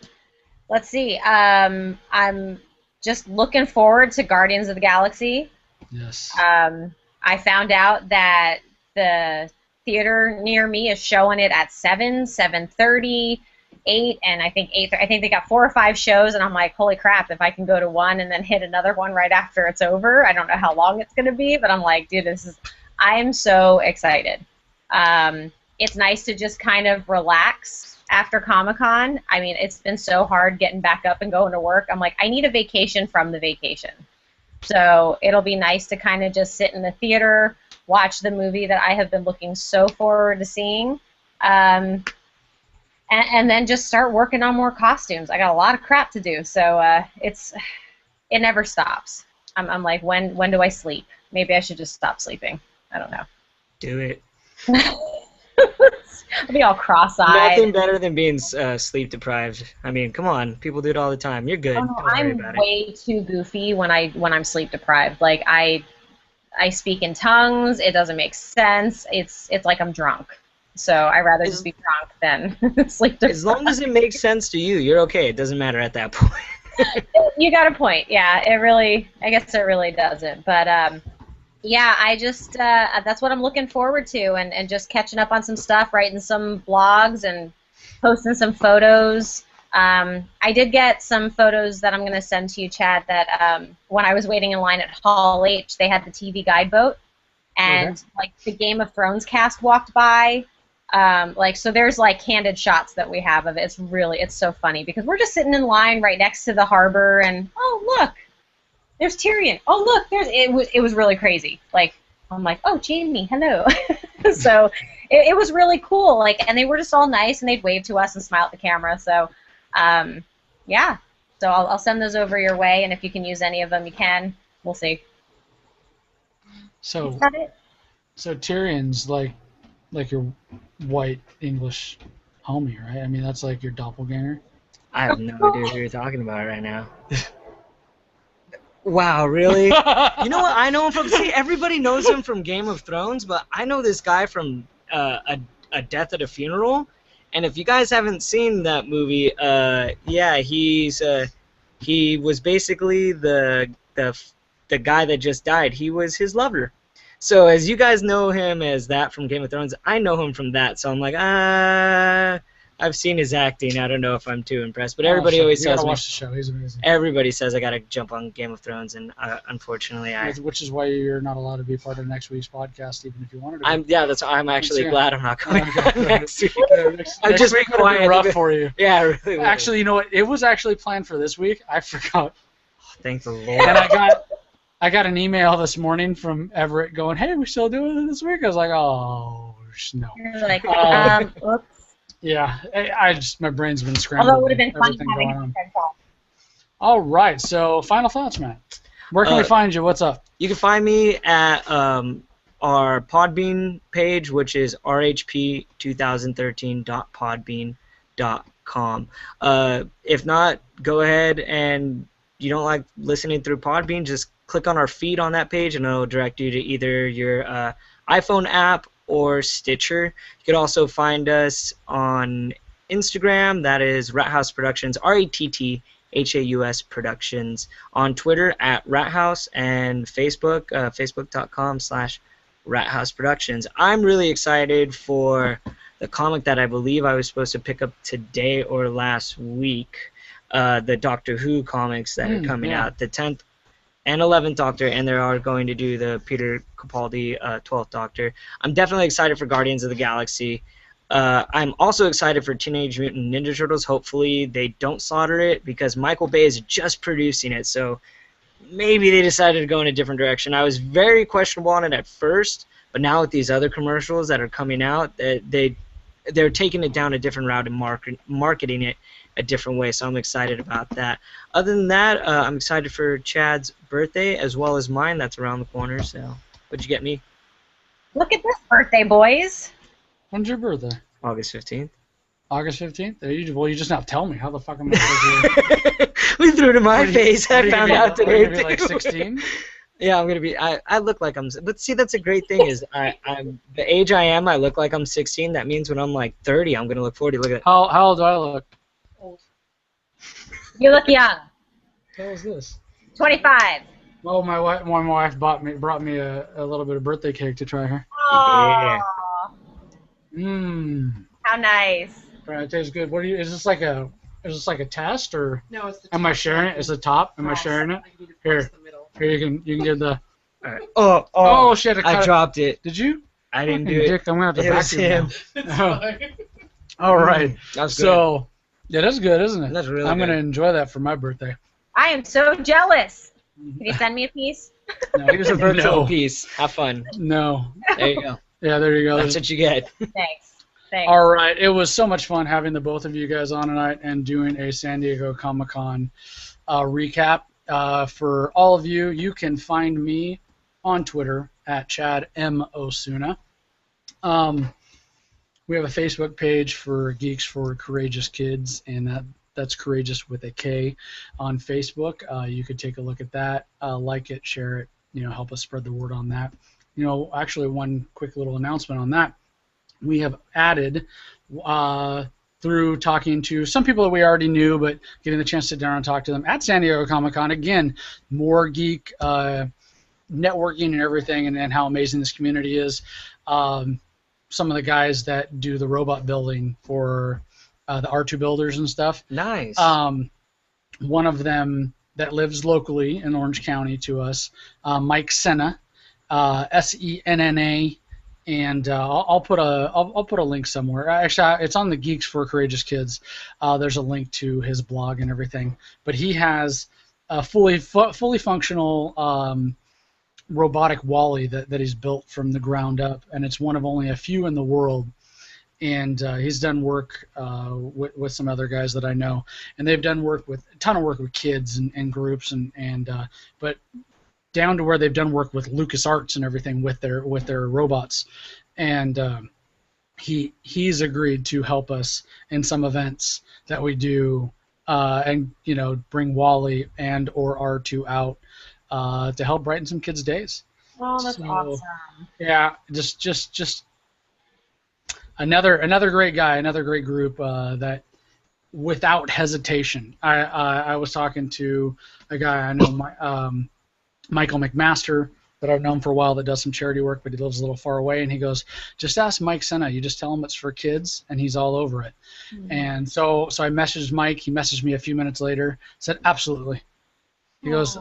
Let's see. I'm just looking forward to Guardians of the Galaxy. Yes. I found out that the theater near me is showing it at 7, 7:30, 8, and I think 8. I think they got 4 or 5 shows, and I'm like, holy crap! If I can go to one and then hit another one right after it's over, I don't know how long it's going to be, but I'm like, dude, I am so excited. It's nice to just kind of relax after Comic-Con. I mean, it's been so hard getting back up and going to work. I'm like, I need a vacation from the vacation. So it'll be nice to kind of just sit in the theater, watch the movie that I have been looking so forward to seeing, and then just start working on more costumes. I got a lot of crap to do, so it never stops. I'm like, when do I sleep? Maybe I should just stop sleeping. I don't know. Do it. I'll be all cross-eyed. Nothing better than being sleep deprived. I mean, come on, people do it all the time. You're good. Oh, no, I'm way too goofy when I'm sleep deprived. Like I speak in tongues. It doesn't make sense. It's like I'm drunk. So I'd rather just be drunk than sleep deprived. As long as it makes sense to you, you're okay. It doesn't matter at that point. You got a point. Yeah, I guess it really doesn't. But yeah, I just that's what I'm looking forward to, and just catching up on some stuff, writing some blogs and posting some photos. I did get some photos that I'm going to send to you, Chad, that when I was waiting in line at Hall H, they had the TV guide boat, and like the Game of Thrones cast walked by. So there's like candid shots that we have of it. It's so funny because we're just sitting in line right next to the harbor, and oh look, there's Tyrion. Oh look, it was really crazy. Like I'm like, oh Jamie, hello. So it was really cool. Like, and they were just all nice, and they'd wave to us and smile at the camera. So yeah. So I'll send those over your way, and if you can use any of them, you can. We'll see. So is that it? So Tyrion's like your white English homie, right? I mean, that's like your doppelganger. I have no idea who you're talking about right now. Wow, really? You know what? I know him from. See, everybody knows him from Game of Thrones, but I know this guy from a Death at a Funeral. And if you guys haven't seen that movie, yeah, he was basically the the guy that just died, he was his lover. So as you guys know him as that from Game of Thrones, I know him from that. So I'm like, I've seen his acting. I don't know if I'm too impressed. But everybody always you gotta tells me. watch the show. He's amazing. Everybody says I gotta jump on Game of Thrones, and unfortunately, Which is why you're not allowed to be part of next week's podcast, even if you wanted to. I'm actually Yeah. glad I'm not coming Okay. next week. Next I'm just week would have quiet. been rough for you. Yeah, it really. was. Actually, you know what? It was actually planned for this week. I forgot. Thank the Lord. And I got an email this morning from Everett going, "Hey, we still doing it this week?" I was like, "Oh, no." You're like, oops. Yeah, I just my brain's been scrambled. Although it would have been fun everything having going on. a call. All right, so final thoughts, Matt. Where can we find you? What's up? You can find me at our Podbean page, which is rhp2013.podbean.com. If not, go ahead, and you don't like listening through Podbean, just click on our feed on that page, and it'll direct you to either your iPhone app or Stitcher. You can also find us on Instagram. That is RattHaus Productions, RattHaus Productions. On Twitter at RattHaus, and Facebook, facebook.com/RattHaus Productions. I'm really excited for the comic that I believe I was supposed to pick up today or last week, the Doctor Who comics that are coming out, the 10th and 11th Doctor, and they are going to do the Peter Capaldi 12th Doctor. I'm definitely excited for Guardians of the Galaxy. I'm also excited for Teenage Mutant Ninja Turtles. Hopefully they don't slaughter it, because Michael Bay is just producing it, so maybe they decided to go in a different direction. I was very questionable on it at first, but now with these other commercials that are coming out, they're taking it down a different route and marketing it a different way, so I'm excited about that. Other than that, I'm excited for Chad's birthday as well as mine. That's around the corner, so what'd you get me? Look at this birthday, boys. When's your birthday? August 15th. August 15th? Well, you just now tell me. How the fuck am I We threw it in my face. What are I you found gonna out be, today, Be like too. 16? Yeah, I'm gonna be. I look like I'm. But see, that's a great thing. Is I'm the age I am. I look like I'm 16. That means when I'm like 30, I'm gonna look 40. Look at. How old do I look? You look young. How old is this? 25. Oh, my wife brought me a little bit of birthday cake to try her. Aww. Mmm. How nice. It tastes good. What do you? Is this like a test, or No, it's the am I sharing it? Is the top? Am I sharing it? Here. The middle. Here, you can get the. All right. Oh shit! I dropped it. Did you? I didn't do Fucking it. Dick, I'm gonna have to It back was you him. now. All right. That's good. So, yeah, that's good, isn't it? That's really I'm good. gonna enjoy that for my birthday. I am so jealous. Can you send me a piece? No, here's a birthday No. Peace. Have fun. No. There you go. Yeah, there you go. That's what you get. Thanks. All right. It was so much fun having the both of you guys on tonight and doing a San Diego Comic-Con recap. For all of you, you can find me on Twitter at Chad M. Osuna. We have a Facebook page for Geeks for Courageous Kids, and that's Courageous with a K on Facebook. You could take a look at that, like it, share it, help us spread the word on that. Actually, one quick little announcement on that. We have added, through talking to some people that we already knew, but getting the chance to sit down and talk to them at San Diego Comic-Con, again, more geek networking and everything, and how amazing this community is. Some of the guys that do the robot building for the R2 builders and stuff. Nice. One of them that lives locally in Orange County to us, Mike Senna, Senna, and I'll put a link somewhere. Actually, it's on the Geeks for Courageous Kids. There's a link to his blog and everything. But he has a fully functional robotic Wally that he's built from the ground up, and it's one of only a few in the world. And he's done work with some other guys that I know, and they've done a ton of work with kids and groups, but down to where they've done work with LucasArts and everything with their robots, and he's agreed to help us in some events that we do, and bring Wally and or R2 out to help brighten some kids' days. Oh, that's awesome. Yeah, just another great guy, another great group that without hesitation. I was talking to a guy I know, Michael McMaster, that I've known for a while, that does some charity work, but he lives a little far away, and he goes, just ask Mike Senna. You just tell him it's for kids, and he's all over it. Mm-hmm. And so I messaged Mike. He messaged me a few minutes later, said, absolutely. He goes,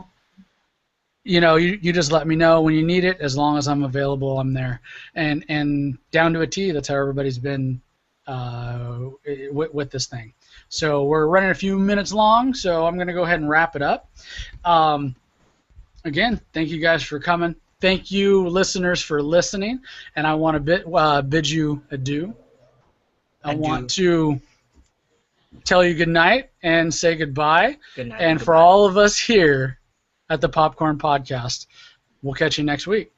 you just let me know when you need it. As long as I'm available, I'm there. And down to a T, that's how everybody's been with this thing. So we're running a few minutes long, so I'm going to go ahead and wrap it up. Again, thank you guys for coming. Thank you, listeners, for listening. And I want to bid you adieu. I want to tell you good night and say goodbye. Good night. And for all of us here at the Popcorn Podcast, we'll catch you next week.